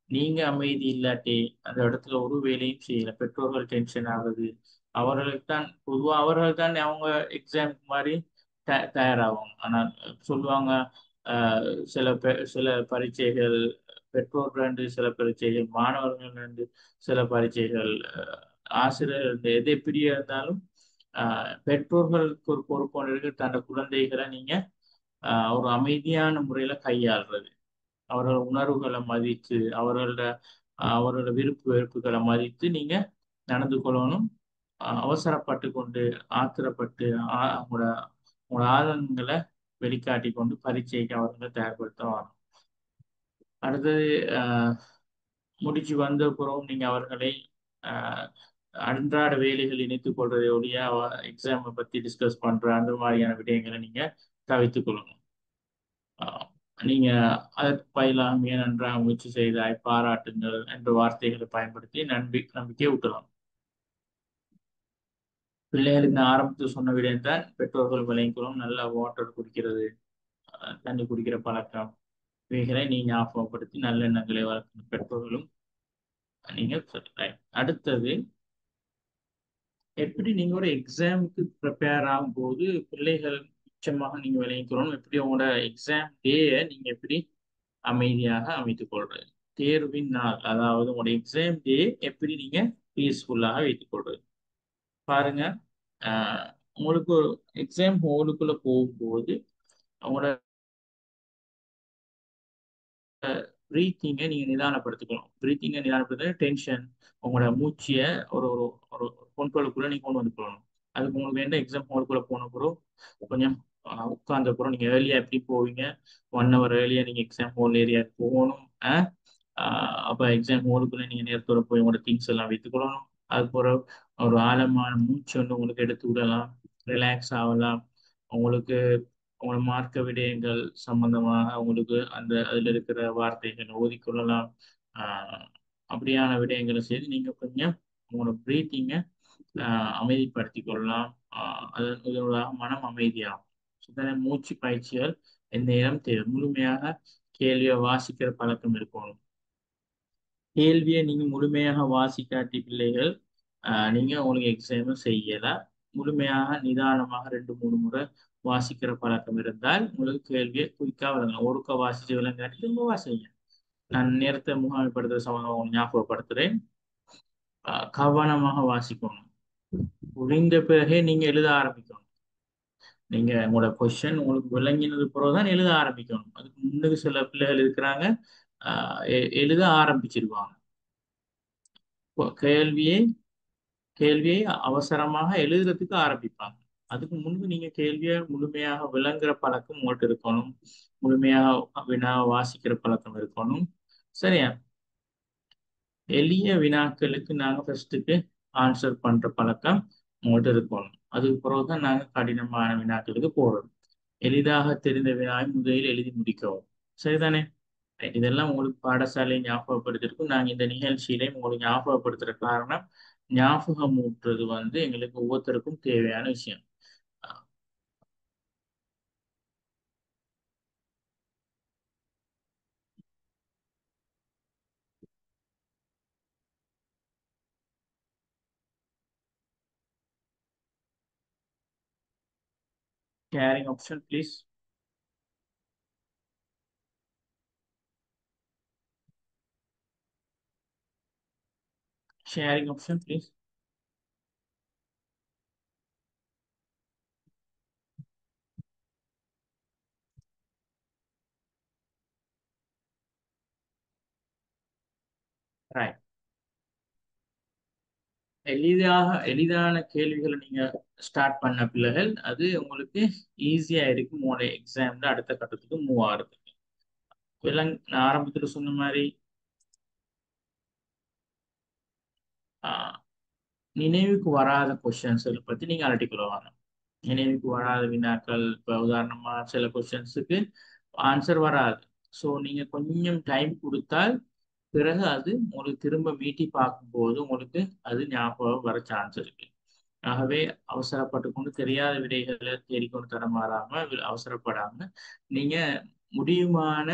நீங்க அமைதி இல்லாட்டி அந்த இடத்துல ஒரு வேலையும் செய்யல. பெற்றோர்கள் டென்ஷன் ஆகுது. அவர்களுக்கு தான் பொதுவாக அவர்கள் தான் அவங்க எக்ஸாம் மாதிரி தயாராகும். ஆனால் சொல்லுவாங்க சில பரீட்சைகள் பெற்றோர்கள் என்று, சில பரீட்சைகள் மாணவர்கள் என்று, சில பரீட்சைகள் ஆசிரியர் என்று. எது எப்படியா இருந்தாலும் பெற்றோர்களுக்கு ஒரு பொறுப்பு இருக்கு. தன்னோட குழந்தைகளை நீங்க ஒரு அமைதியான முறையில கையாளுறது, அவர்கள் உணர்வுகளை மதித்து அவரோட விருப்பு வெறுப்புகளை மதித்து நீங்க நடந்து கொள்ளணும். அவசரப்பட்டு கொண்டு ஆத்திரப்பட்டு அவங்களோட உங்களோட ஆதங்கங்களை வெளிக்காட்டி கொண்டு பரீட்சைக்கு அவர்களை தயார்படுத்த வரணும். அடுத்தது முடிச்சு வந்த பிறகும் நீங்க அவர்களை ஆஹ் அன்றாட வேலைகள் இணைத்துக் கொள்றதை ஒழிய எக்ஸாமை பத்தி டிஸ்கஸ் பண்ற அந்த மாதிரியான விடயங்களை நீங்க தவிர்த்துக் கொள்ளணும். ஆஹ் நீங்க அதற்கு பதிலாக மிக நன்றாக முயற்சி செய்தாய், பாராட்டுங்கள் என்ற வார்த்தைகளை பயன்படுத்தி நம்பிக்கையை ஊட்டலாம். பிள்ளைகளுக்கு நான் ஆரம்பத்தில் சொன்ன விடயம் தான் பெற்றோர்கள் விளைவிக்கிறோம். நல்லா வாட்டர் குடிக்கிறது, தண்ணி குடிக்கிற பழக்கம், இவைகளை நீ ஞாபகப்படுத்தி நல்லெண்ணங்களை வளர்க்கிற பெற்றோர்களும் நீங்க சொல்றேன். அடுத்தது, எப்படி நீங்க ஒரு எக்ஸாமுக்கு ப்ரிப்பேர் ஆகும் போது பிள்ளைகள் நிச்சயமாக நீங்க விளைவிக்கிறோம். எப்படி உங்களோட எக்ஸாம் டேயை நீங்க எப்படி அமைதியாக அமைத்துக் கொள்றது, தேர்வின் நாள் அதாவது உங்களோட எக்ஸாம் டே எப்படி நீங்க பீஸ்ஃபுல்லாக வைத்துக் கொள்றது. பாருங்க, ஆஹ் உங்களுக்கு ஒரு எக்ஸாம் ஹோலுக்குள்ள போகும்போது அவங்களோட ப்ரீத்திங்கை நீங்க நிதானப்படுத்திக்கணும். ப்ரீத்திங்கை நிதானப்படுத்த டென்ஷன், உங்களோட மூச்சியை ஒரு ஒரு ஒரு கண்ட்ரோலுக்குள்ள நீங்க கொண்டு வந்து போகணும். அதுக்கு உங்களுக்கு வேண்ட எக்ஸாம் ஹாலுக்குள்ள போன பிறகு கொஞ்சம் உட்கார்ந்த பிறகு நீங்க ஏர்லியா எப்படி போவீங்க, 1 hour ஏர்லியா நீங்க எக்ஸாம் ஹால் ஏரியாவுக்கு போகணும். அப்போ எக்ஸாம் ஹாலுக்குள்ள நீங்க நேரத்தோட போய் உங்களோட திங்ஸ் எல்லாம் வைத்துக்கொள்ளணும். அதுக்கு ஒரு ஆழமான மூச்சு வந்து உங்களுக்கு எடுத்து விடலாம், ரிலாக்ஸ் ஆகலாம். உங்களுக்கு உங்களோட மார்க்க விடயங்கள் சம்பந்தமாக உங்களுக்கு அந்த அதில் இருக்கிற வார்த்தைகளை ஓதிக்கொள்ளலாம். ஆஹ் அப்படியான விடயங்களை செய்து நீங்க கொஞ்சம் உங்களோட பிரீத்திங்கை அமைதிப்படுத்திக் கொள்ளலாம். இதனோட மனம் அமைதியாகும். சிந்தனை மூச்சு பயிற்சிகள் எந்நேரம் தேவை. முழுமையாக கேள்வியை வாசிக்கிற பழக்கம் இருக்கணும். கேள்வியை நீங்க முழுமையாக வாசிக்காட்டி பிள்ளைகள் நீங்க உங்களுக்கு எக்ஸாமும் செய்யலாம். முழுமையாக நிதானமாக 2-3 முறை வாசிக்கிற பழக்கம் இருந்தால் உங்களுக்கு கேள்வியை குயிக்கா விளங்கலாம். ஒருக்க வாசிச்சு விளங்காட்டி திரும்ப வாசிங்க. நான் நேரத்தை முகாமைப்படுத்துற சம்பந்தம் உங்களுக்கு ஞாபகப்படுத்துறேன். கவனமாக வாசிக்கணும். புரிந்த பிறகே நீங்க எழுத ஆரம்பிக்கணும். நீங்க உங்களோட கொஸ்டின் உங்களுக்கு விளங்கினது பிறகுதான் எழுத ஆரம்பிக்கணும். அதுக்கு முன்னுக்கு சில பிள்ளைகள் இருக்கிறாங்க, எழுத ஆரம்பிச்சிருவாங்க. கேள்வியை கேள்வியை அவசரமாக எழுதுறதுக்கு ஆரம்பிப்பாங்க. அதுக்கு முன்பு நீங்க கேள்வியை முழுமையாக விளங்குற பழக்கம் உங்கள்கிட்ட இருக்கணும். முழுமையாக வினா வாசிக்கிற பழக்கம் இருக்கணும். சரியா? எளிய வினாக்களுக்கு நாங்க ஃபர்ஸ்ட்டுக்கு ஆன்சர் பண்ற பழக்கம் உங்கள்கிட்ட இருக்கணும். அதுக்கு பிறகுதான் நாங்க கடினமான வினாக்களுக்கு போறோம். எளிதாக தெரிந்த வினாவை முதலில் எழுதி முடிக்கவும். சரிதானே? இதெல்லாம் உங்களுக்கு பாடசாலை ஞாபகப்படுத்திருக்கும். நாங்க இந்த நிகழ்ச்சியிலையும் உங்களுக்கு ஞாபகப்படுத்துற காரணம், ஞாபகம் ஊட்டுறது வந்து எங்களுக்கு ஒவ்வொருத்தருக்கும் தேவையான விஷயம். Sharing option, please. Sharing option, please. Right. எளிதான கேள்விகளை நீங்க ஸ்டார்ட் பண்ண பிள்ளைகள் அது உங்களுக்கு ஈஸியா இருக்கும் உங்களோட எக்ஸாம்ல அடுத்த கட்டத்துக்கு மூவ் ஆகுறது. நான் ஆரம்பத்துல சொன்ன மாதிரி நினைவுக்கு வராத கொஸ்டின்ஸ் பத்தி நீங்க அலட்டிக்கொள்வாங்க. நினைவுக்கு வராத வினாக்கள், இப்போ உதாரணமா சில கொஸ்டின்ஸுக்கு ஆன்சர் வராது. ஸோ நீங்க கொஞ்சம் டைம் கொடுத்தால் பிறகு அது உங்களுக்கு திரும்ப மீட்டி பார்க்கும்போது உங்களுக்கு அது ஞாபகம் வர சான்ஸ் இருக்கு. ஆகவே அவசரப்பட்டு கொண்டு தெரியாத விடைகளை தேடிக்கொண்டு தரமாறாம அவசரப்படாம நீங்க முடியுமான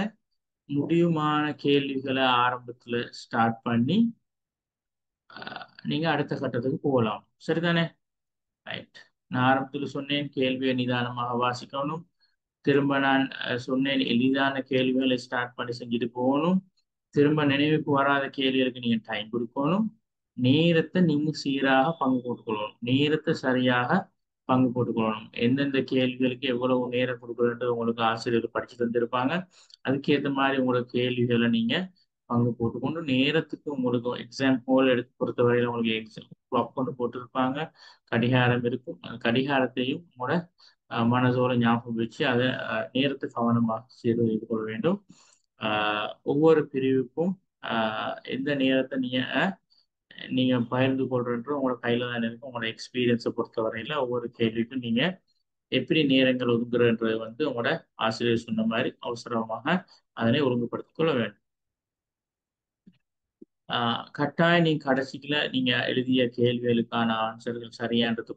முடியுமான கேள்விகளை ஆரம்பத்துல ஸ்டார்ட் பண்ணி நீங்க அடுத்த கட்டத்துக்கு போகலாம். சரிதானே? ரைட். நான் ஆரம்பத்தில் சொன்னேன், கேள்வியை நிதானமாக வாசிக்கணும். திரும்ப நான் சொன்னேன், எளிதான கேள்விகளை ஸ்டார்ட் பண்ணி செஞ்சுட்டு போகணும். திரும்ப நினைவுக்கு வராத கேள்விகளுக்கு நீங்க டைம் கொடுக்கணும். நேரத்தை நீங்க சீராக பங்கு போட்டுக்கொள்ளணும். நேரத்தை சரியாக பங்கு போட்டுக்கொள்ளணும். எந்தெந்த கேள்விகளுக்கு எவ்வளவு நேரம் கொடுக்கணுன்றது உங்களுக்கு ஆசிரியர்கள் படிச்சு தந்திருப்பாங்க. அதுக்கேற்ற மாதிரி உங்களோட கேள்விகளை நீங்க பங்கு போட்டுக்கொண்டு நேரத்துக்கு உங்களுக்கு எக்ஸாம் ஹோல் எடுத்து பொறுத்தவரையில உங்களுக்கு எக்ஸாம் கிளாக் கொண்டு போட்டிருப்பாங்க. கடிகாரம் இருக்கும். அந்த கடிகாரத்தையும் உங்களோட மனதோட ஞாபகம் வச்சு அதை நேரத்தை கவனமாக செய்து கொள்ள வேண்டும். ஒவ்வொரு பிரிவுக்கும் எந்த நேரத்தை நீங்க பகிர்ந்து கொள்றன்ற உங்களோட கையில தான் இருக்கும். உங்களோட எக்ஸ்பீரியன்ஸை பொறுத்தவரையில ஒவ்வொரு கேள்விக்கும் நீங்க எப்படி நேரங்கள் ஒதுங்குறன்றது உங்களோட ஆசிரியர் சொன்ன மாதிரி அவசரமாக அதனை ஒழுங்குபடுத்திக் கொள்ள வேண்டும். கட்டாயம் நீங்க கடைசிக்குல நீங்க எழுதிய கேள்விகளுக்கான ஆன்சர்கள் சரியான்றது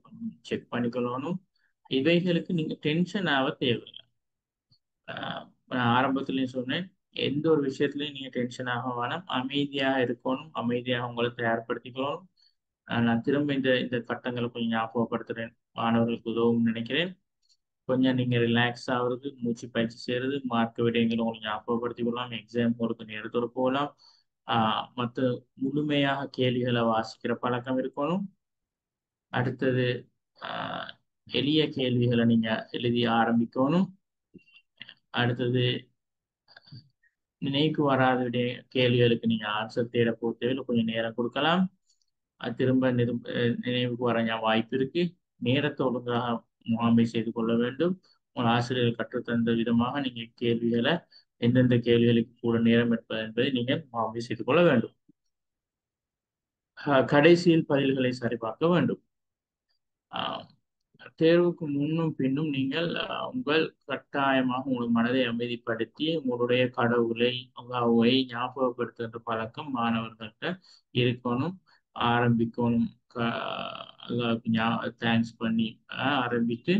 செக் பண்ணிக்கொள்ளணும். இவைகளுக்கு நீங்க டென்ஷன் ஆக தேவையில்லை. நான் ஆரம்பத்திலையும் சொன்னேன், எந்த ஒரு விஷயத்துலையும் நீங்க டென்ஷன் ஆக வேணாம். அமைதியாக இருக்கணும், அமைதியாக உங்களை தயார்படுத்திக்கணும். நான் திரும்ப இந்த இந்த கட்டங்களை கொஞ்சம் ஞாபகப்படுத்துறேன், மாணவர்களுக்கு உதவும் நினைக்கிறேன். கொஞ்சம் நீங்க ரிலாக்ஸ் ஆகுறது, மூச்சு பயிற்சி செய்யறது, மார்க்க விடயங்களை உங்களுக்கு ஞாபகப்படுத்திக் கொள்ளலாம். எக்ஸாம் ஒரு நேரத்தோடு போகலாம். மற்ற முழுமையாக கேள்விகளை வாசிக்கிற பழக்கம் இருக்கணும். அடுத்தது எளிய கேள்விகளை நீங்க எழுதி ஆரம்பிக்கணும். அடுத்தது நினைவுக்கு வராத கேள்விகளுக்கு நீங்க ஆன்சர் தேட போகிறதுல கொஞ்சம் நேரம் கொடுக்கலாம். அது திரும்ப நினைவுக்கு வர வாய்ப்பு இருக்கு. நேரத்தை ஒழுங்காக முகாமை செய்து கொள்ள வேண்டும். உங்கள் ஆசிரியர்கள் கற்றுத்தந்த விதமாக நீங்க கேள்விகளை எந்தெந்த கேள்விகளுக்கு கூட நேரம் எடுப்பது என்பதை நீங்கள் முகாமை செய்து கொள்ள வேண்டும். கடைசியில் பதில்களை சரிபார்க்க வேண்டும். தேர்வுக்கு முன்னும் பின்னும் நீங்கள் உங்கள் கட்டாயமாக உங்கள் மனதை அமைதிப்படுத்தி உங்களுடைய கடவுளை அல்லாஹ்வை ஞாபகப்படுத்துகின்ற பழக்கம் மாணவர்கள்ட்ட இருக்கணும். ஆரம்பிக்கணும். அல்லாஹ்வுக்கு தேங்க்ஸ் பண்ணி ஆரம்பித்து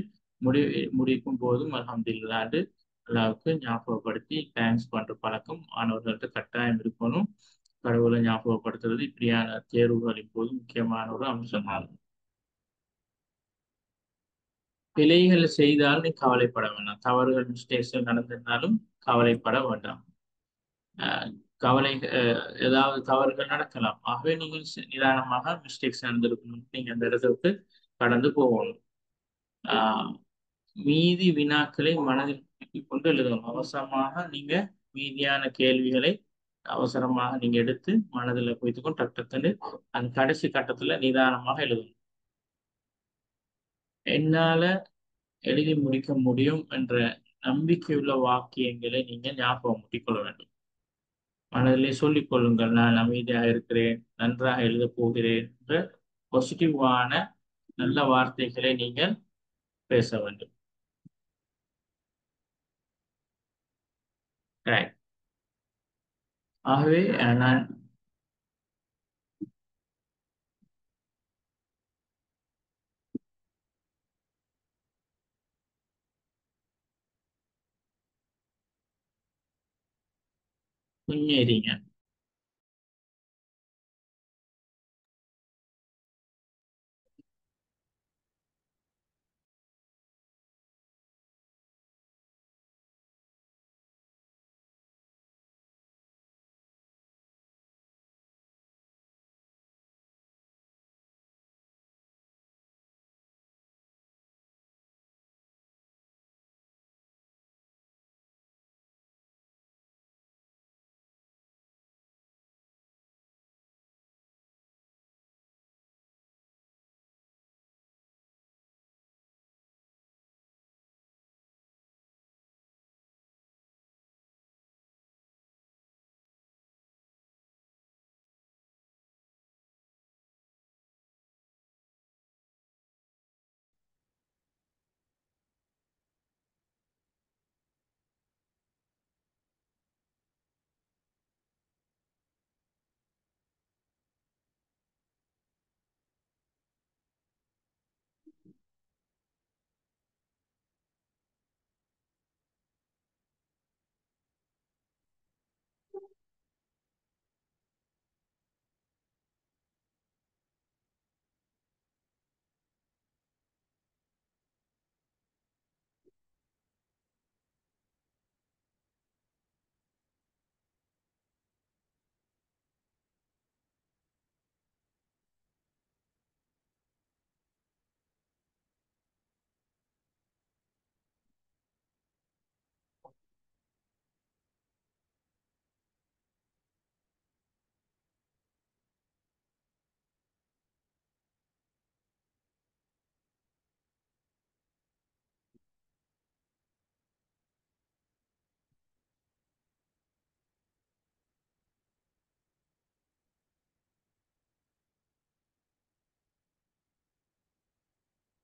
முடிக்கும் போதும் அல்ஹம்துலில்லாஹ் அல்லாஹ்வுக்கு ஞாபகப்படுத்தி தேங்க்ஸ் பண்ற பழக்கம் மாணவர்கள்ட்ட கட்டாயம் இருக்கணும். கடவுளை ஞாபகப்படுத்துறது இப்படியான தேர்வுகள் இப்போது முக்கியமான ஒரு அம்சமாகும். பிழைகள் செய்தால் நீ கவலைப்பட வேண்டாம். தவறுகள் மிஸ்டேக்ஸ் நடந்திருந்தாலும் கவலைப்பட வேண்டாம். கவலை ஏதாவது தவறுகள் நடக்கலாம். ஆகவே நீங்கள் நிதானமாக மிஸ்டேக்ஸ் நடந்திருக்கணும். நீங்க அந்த இடத்துக்கு கடந்து போகணும். மீதி வினாக்களை மனதில் கொண்டு எழுதணும். அவசரமாக நீங்க மீதியான கேள்விகளை அவசரமாக நீங்க எடுத்து மனதில் வைத்துக்கொண்டு டக்குன்னு அந்த கடைசி கட்டத்துல நிதானமாக எழுதணும். என்னால எழுதி முடிக்க முடியும் என்ற நம்பிக்கையுள்ள வாக்கியங்களை நீங்க ஞாபகம் கொள்ள வேண்டும். மனதிலே சொல்லிக் கொள்ளுங்கள், நான் அமைதியாக இருக்கிறேன், நன்றாக எழுதப் போகிறேன் என்ற பாசிட்டிவான நல்ல வார்த்தைகளை நீங்கள் பேச வேண்டும். ஆகவே நான் முன்னேறிங்க.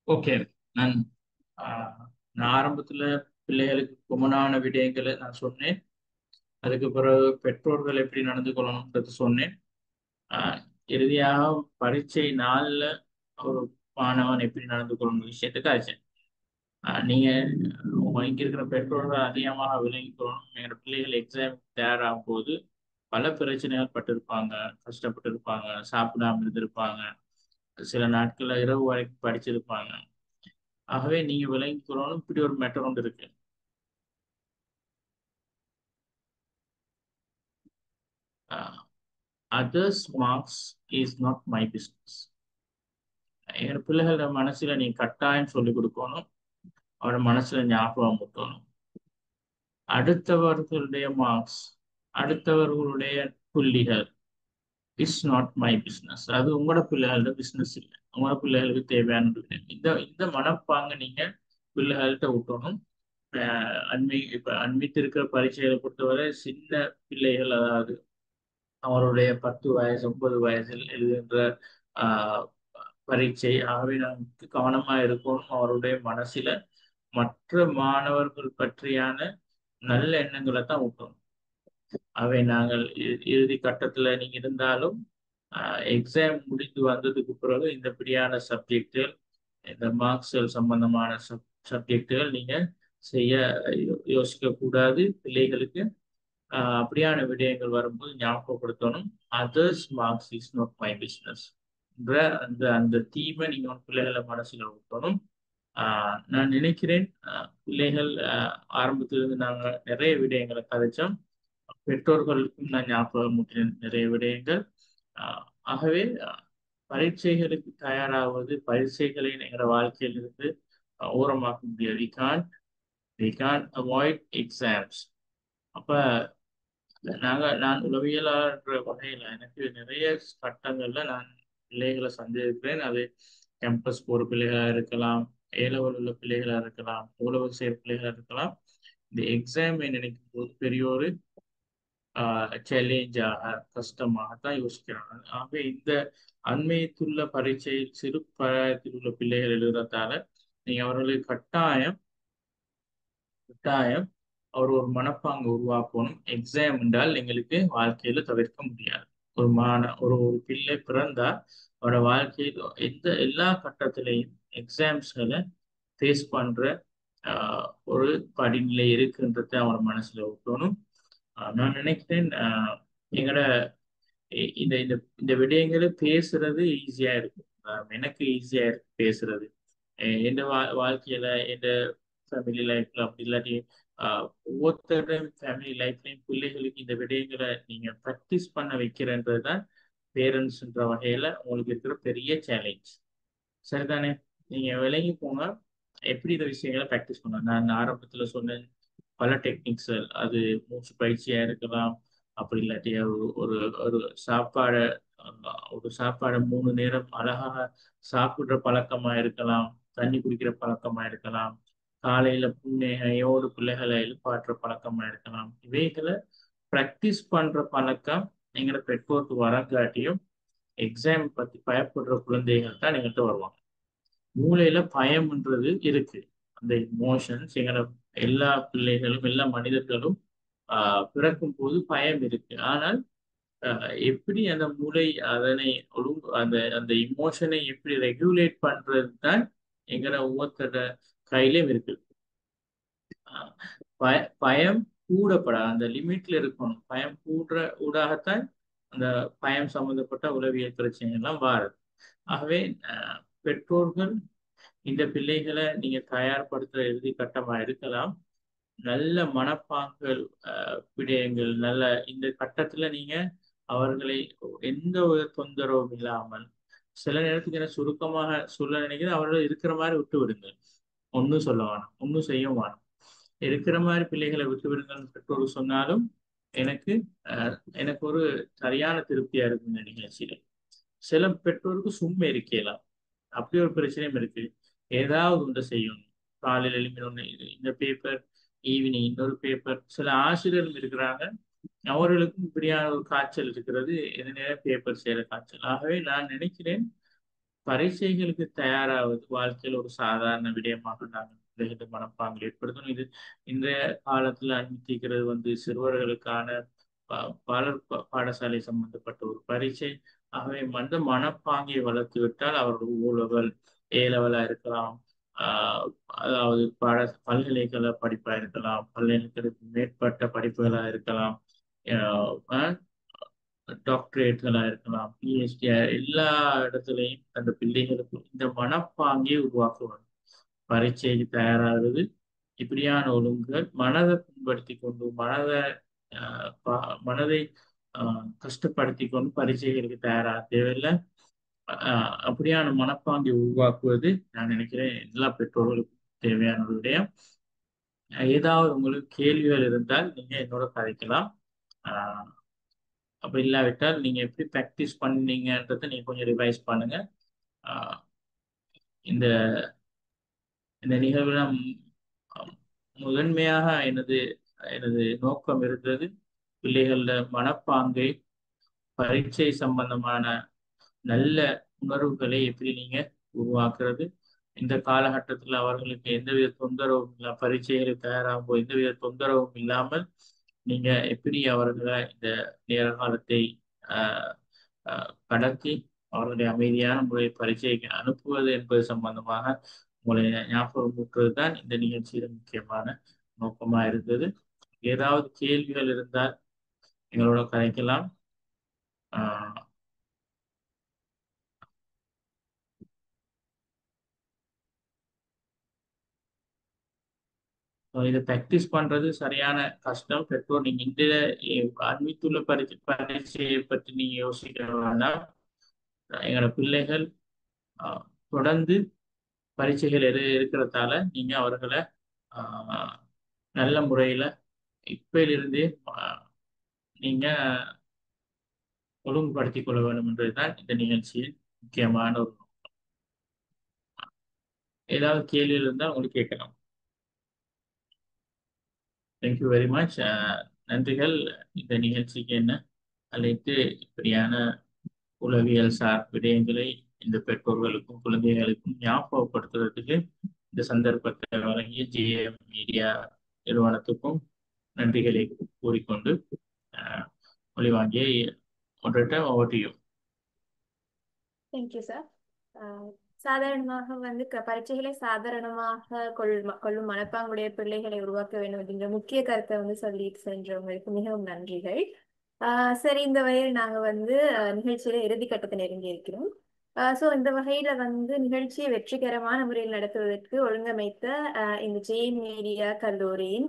ஓகே. நான் ஆஹ், நான் ஆரம்பத்துல பிள்ளைகளுக்கு குமனான விடயங்களை நான் சொன்னேன். அதுக்கு பிறகு பெற்றோர்கள் எப்படி நடந்து கொள்ளணும்ன்றது சொன்னேன். ஆஹ், இறுதியாக பரீட்சை நாள்ல ஒரு மாணவன் எப்படி நடந்து கொள்ளணும் விஷயத்துக்கு ஆச்சேன். நீங்க இங்க இருக்கிற பெற்றோர்கள் அதிகமாக விளங்கிக் கொள்ளணும். எங்களோட பிள்ளைகள் எக்ஸாம் தயாராகும் போது பல பிரச்சனைகள் பட்டிருப்பாங்க, கஷ்டப்பட்டிருப்பாங்க, சாப்பிடாம இருந்திருப்பாங்க, சில நாட்கள்ல இரவு வரைக்கும் படிச்சிருப்பாங்க. ஆகவே நீங்க விளங்கிக் கொள்ளணும். இப்படி ஒரு மெட்டர் ஒன்று இருக்கு. Others marks is not my business. என் பிள்ளைகளோட மனசுல நீ கட்டாயம் சொல்லிக் கொடுக்கணும். அவரோட மனசுல ஞாபகம் ஊட்டணும். அடுத்தவர்களுடைய மார்க்ஸ், அடுத்தவர்களுடைய புள்ளிகள் இஸ் நாட் மை பிஸ்னஸ். அது உங்களோட பிள்ளைகளோட பிஸ்னஸ் இல்லை. உங்களோட பிள்ளைகளுக்கு தேவையானது இல்லை. இந்த இந்த மனப்பாங்க நீங்க பிள்ளைகள்கிட்ட விட்டணும். இப்ப அண்மித்து இருக்கிற பரீட்சைகளை பொறுத்தவரை சின்ன பிள்ளைகள், அதாவது அவருடைய 10 வயசு 9 வயசில் எழுதுகின்ற ஆஹ், பரீட்சை. ஆகவே நமக்கு கவனமா இருக்கணும். அவருடைய மனசுல மற்ற மாணவர்கள் பற்றியான நல்ல எண்ணங்களை தான் ஊட்டணும். அவை நாங்கள் இறுதி கட்டத்துல நீங்க இருந்தாலும் எக்ஸாம் முடிந்து வந்ததுக்கு பிறகு இந்தபடியான சப்ஜெக்டுகள், இந்த மார்க்ஸ்கள் சம்பந்தமான சப்ஜெக்டுகள் நீங்க செய்ய யோசிக்க கூடாது. பிள்ளைகளுக்கு அப்படியான விடயங்கள் வரும்போது ஞாபகப்படுத்தணும். Others marks is not my business என்ற அந்த அந்த தீமை நீங்க உங்க பிள்ளைகளை மனசுல ஊட்டணும். நான் நினைக்கிறேன் பிள்ளைகள் ஆரம்பத்திலிருந்து நாங்கள் நிறைய விடயங்களை கதைச்சோம். பெற்றோர்களுக்கும் நான் ஞாபகமூட்டினேன் நிறைய விடயங்கள். ஆஹ் ஆகவே பரீட்சைகளுக்கு தயாராவது, பரீட்சைகளை எங்களோட வாழ்க்கையிலிருந்து ஓரமாக்க முடியாது. We can't avoid exams. அப்ப நான் உளவியலாளர் வகையில எனக்கு நிறைய கட்டங்கள்ல நான் பிள்ளைகளை சந்திருக்கிறேன். அது கேம்பஸ் போற பிள்ளைகளா இருக்கலாம், ஏலெவல் உள்ள பிள்ளைகளா இருக்கலாம், ஓலெவல் செய்யற பிள்ளைகளா இருக்கலாம். இந்த எக்ஸாம் நினைக்கும் போது பெரிய ஒரு சேலஞ்சாக, கஷ்டமாகத்தான் யோசிக்கிறாங்க. ஆகவே இந்த அண்மையத்துள்ள பரீட்சையில் சிறு பிராயத்தில் உள்ள பிள்ளைகள் எழுதுறதால நீங்க அவர்களுக்கு கட்டாயம் கட்டாயம் அவர் ஒரு மனப்பாங்கு உருவாக்கணும். எக்ஸாம் என்றால் எங்களுக்கு வாழ்க்கையில தவிர்க்க முடியாது. ஒரு பிள்ளை பிறந்தா அவரோட வாழ்க்கையில் எல்லா கட்டத்திலையும் எக்ஸாம்ஸ்களை ஃபேஸ் பண்ற ஒரு படிநிலை இருக்குன்றத அவனோட மனசுல ஊட்டணும். நான் நினைக்கிறேன் எங்கட இந்த இந்த இந்த விடயங்களை பேசுறது ஈஸியா இருக்கும். எனக்கு ஈஸியா இருக்கு பேசுறது. எந்த வாழ்க்கையில, எந்த ஃபேமிலி லைஃப்ல அப்படி இல்லாட்டி ஒவ்வொருத்தருடைய ஃபேமிலி லைஃப்லையும் பிள்ளைகளுக்கு இந்த விடயங்களை நீங்க ப்ராக்டிஸ் பண்ண வைக்கிறன்றது தான் பேரண்ட்ஸ்ன்ற வகையில உங்களுக்கு இருக்கிற பெரிய சேலஞ்ச். சரிதானே? நீங்க விலகி போங்க. எப்படி இந்த விஷயங்களை ப்ராக்டிஸ் பண்ண நான் ஆரம்பத்துல சொன்ன பல டெக்னிக்ஸ், அது மூச்சு பயிற்சியா இருக்கலாம். அப்படி இல்லாட்டி ஒரு ஒரு சாப்பாடை ஒரு சாப்பாடை 3 நேரம் அழகாக சாப்பிடுற பழக்கமா இருக்கலாம். தண்ணி குடிக்கிற பழக்கமா இருக்கலாம். காலையில புன்னகையோடு பிள்ளைகளை எழுப்பாற்ற பழக்கமா இருக்கலாம். இவைகளை ப்ராக்டிஸ் பண்ற பழக்கம் எங்களோட பெற்றோருக்கு வரங்காட்டியும் எக்ஸாம் பத்தி பயப்படுற குழந்தைகள் தான் எங்கள்கிட்ட வருவாங்க. மூளையில பயம்ன்றது இருக்கு. அந்த இமோஷன்ஸ் எங்களோட எல்லா பிள்ளைகளும், எல்லா மனிதர்களும் பிறக்கும் போது பயம் இருக்கு. ஆனால் எப்படி அந்த மூளை அதனை அந்த அந்த இமோஷனை எப்படி ரெகுலேட் பண்றது தான் எங்களோட ஒவ்வொருத்தர கையிலும் இருக்கு. ஆஹ் பயம் கூடப்படாது, அந்த லிமிட்ல இருக்கணும். பயம் கூடுற ஊடாகத்தான் அந்த பயம் சம்பந்தப்பட்ட உளவியல் பிரச்சனை எல்லாம் வாருது. ஆகவே பெற்றோர்கள் இந்த பிள்ளைகளை நீங்க தயார்படுத்துற இறுதி கட்டமா இருக்கலாம். நல்ல மனப்பாங்கள், விடயங்கள் நல்ல இந்த கட்டத்துல நீங்க அவர்களை எந்த ஒரு தொந்தரவும் இல்லாமல், சில நேரத்துக்கு என்ன சுருக்கமாக சொல்ல நினைக்கிறது, அவர்கள் இருக்கிற மாதிரி விட்டு விடுங்க. ஒன்றும் சொல்ல வேணாம், ஒன்றும் செய்ய வேணாம். இருக்கிற மாதிரி பிள்ளைகளை விட்டு விடுங்கன்னு பெற்றோர் சொன்னாலும் எனக்கு எனக்கு ஒரு சரியான திருப்தியா இருக்கும் இந்த நிகழ்ச்சியில. சில பெற்றோருக்கு சும்மா இருக்கலாம். அப்படி ஒரு பிரச்சனையும் இருக்கு. ஏதாவது ஒன்று செய்யணும். காலையில் எழுப்பினொன்னு இந்த பேப்பர், ஈவினிங் இன்னொரு பேப்பர். சில ஆசிரியர்கள் இருக்கிறாங்க, அவர்களுக்கும் இப்படியான ஒரு காய்ச்சல் இருக்கிறது. எந்த நேரம் பேப்பர் செய்யற காய்ச்சல். ஆகவே நான் நினைக்கிறேன் பரீட்சைகளுக்கு தயாராவது வாழ்க்கையில் ஒரு சாதாரண விடயமாக நாங்கள் இந்த மனப்பாங்கில் ஏற்படுத்தணும். இது இன்றைய காலத்துல அனுமதிக்கிறது சிறுவர்களுக்கான பலர் பாடசாலை சம்பந்தப்பட்ட ஒரு பரீட்சை. ஆகவே மனப்பாங்கை வளர்த்து விட்டால் அவர்கள் ஓ லெவல், ஏ லெவலா இருக்கலாம், ஆஹ் அதாவது பல்கலைக்கழக படிப்பா இருக்கலாம், பல்கலைக்கழகத்துக்கு மேற்பட்ட படிப்புகளா இருக்கலாம், டாக்டரேட்களா இருக்கலாம், பிஹெச்டி, எல்லா இடத்துலையும் அந்த பிள்ளைகளுக்கு இந்த மனப்பாங்கை உருவாக்குவாங்க. பரீட்சைக்கு தயாராகிறது இப்படியான ஒழுங்குகள் மனதை புண்படுத்தி கொண்டு மனதை கஷ்டப்படுத்தி கொண்டு பரீட்சைகளுக்கு தயாராக தேவையில்லை. அப்படியான மனப்பாங்கை உருவாக்குவது நான் நினைக்கிறேன் எல்லா பெற்றோர்களுக்கும் தேவையான ஒரு விடயம். ஏதாவது உங்களுக்கு கேள்விகள் இருந்தால் நீங்க என்னோட கதைக்கலாம். ஆஹ் அப்படி இல்லாவிட்டால் நீங்க எப்படி ப்ராக்டிஸ் பண்ணீங்கன்றதை நீங்க கொஞ்சம் ரிவைஸ் பண்ணுங்க. ஆஹ் இந்த இந்த நிகழ்வுல முதன்மையாக எனது எனது நோக்கம் இருந்தது பிள்ளைகள மனப்பாங்கை, பரீட்சை சம்பந்தமான நல்ல உணர்வுகளை எப்படி நீங்க உருவாக்குறது. இந்த காலகட்டத்தில் அவர்களுக்கு எந்தவித தொந்தரவும் இல்லை, பரீட்சைகளை தயாராகும் போது எந்தவித தொந்தரவும் இல்லாமல் நீங்க எப்படி அவர்களை இந்த நேர காலத்தை ஆஹ் கடத்தி அவர்களுடைய அமைதியான முறை பரீட்சைக்கு அனுப்புவது என்பது சம்பந்தமாக உங்களை ஞாபகம் ஊட்டுவது தான் இந்த நிகழ்ச்சியில முக்கியமான நோக்கமா இருந்தது. ஏதாவது கேள்விகள் இருந்தால் எங்களோட கதைக்கலாம். ஆஹ் இதை ப்ராக்டிஸ் பண்றது சரியான கஷ்டம். பெற்றோர் நீங்க இந்த அண்மித்துள்ள பரீட்சையை பற்றி நீங்க யோசிக்க வேண்டாம். எங்களோட பிள்ளைகள் ஆஹ் தொடர்ந்து பரீட்சைகள் இருக்கிறதால நீங்க அவர்களை ஆஹ் நல்ல முறையில இப்பயிலிருந்தே நீங்க ஒழுங்குபடுத்திக் கொள்ள வேண்டும் என்பதுதான் இந்த நிகழ்ச்சியின் முக்கியமான ஒரு நோக்கம். ஏதாவது கேள்விகள் இருந்தால் உங்களுக்கு கேட்கலாம். Thank you very much. நன்றிகள். இந்த நிகழ்ச்சிக்கு என்ன அழைத்து இப்படியான உளவியல் சார் விடயங்களை இந்த பெற்றோர்களுக்கும் குழந்தைகளுக்கும் ஞாபகப்படுத்துறதுக்கு இந்த சந்தர்ப்பத்தை வழங்கிய ஜேஎம் மீடியா நிறுவனத்துக்கும் நன்றிகளை கூறிக்கொண்டு ஒளிவாங்கிய ஒன்றிட்ட ஓட்டியும். Thank you sir. சாதாரணமாக பரீட்சைகளை சாதாரணமாக கொள்ளும் மனப்பாங்குடைய பிள்ளைகளை உருவாக்க வேண்டும் அப்படிங்கிற முக்கிய கருத்தை சொல்லிட்டு சென்றவங்களுக்கு மிகவும் நன்றிகள். சரி, இந்த வகையில் நாங்க நிகழ்ச்சியில இறுதி கட்டத்தை நெருங்கி இருக்கிறோம். ஸோ இந்த வகையில நிகழ்ச்சியை வெற்றிகரமான முறையில் நடத்துவதற்கு ஒழுங்கமைத்த இந்த ஜெயின் மீடியா கல்லூரியின்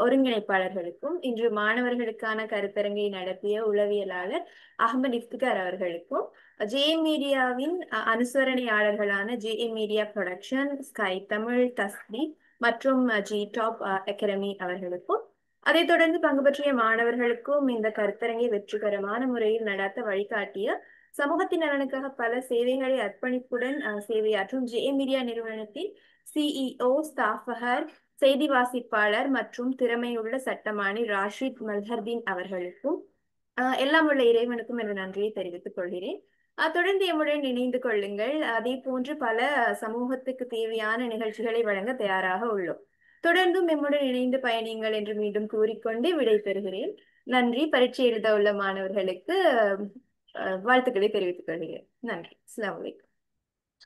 ஒருங்கிணைப்பாளர்களுக்கும் இன்று மாணவர்களுக்கான கருத்தரங்கை நடத்திய உளவியலாளர் அகமது இஃப்திகார் அவர்களுக்கும், ஜேஎம் மீடியாவின் அனுசரணையாளர்களான JM media production, sky Tamil, தஸ்தி மற்றும் ஜி டாப் அகாடமி அவர்களுக்கும், அதைத் தொடர்ந்து பங்கு பற்றிய மாணவர்களுக்கும் இந்த கருத்தரங்கை வெற்றிகரமான முறையில் நடத்த வழிகாட்டிய சமூகத்தின் நலனுக்காக பல சேவைகளை அர்ப்பணிப்புடன் சேவையாற்றும் ஜேஎம் மீடியா நிறுவனத்தின் சிஇஓ, ஸ்தாபகர், செய்தி வாசிப்பாளர் மற்றும் திறமையுள்ள சட்டமானி ராஷித் மல்ஹர்தீன் அவர்களுக்கும் எல்லாம் உள்ள இறைவனுக்கும் எனது நன்றியை தெரிவித்துக் கொள்கிறேன். தொடர்ந்து எம்முடன் இணைந்து கொள்ளுங்கள். அதே போன்று பல சமூகத்துக்கு தேவையான நிகழ்ச்சிகளை வழங்க தயாராக உள்ளோம். தொடர்ந்தும் எம்முடன் இணைந்து பயணியுங்கள் என்று மீண்டும் கூறிக்கொண்டு விடை பெறுகிறேன். நன்றி. பரீட்சை எழுத உள்ள மாணவர்களுக்கு வாழ்த்துக்களை தெரிவித்துக் கொள்கிறேன். நன்றி. அஸ்ஸலாமு அலைக்கும்.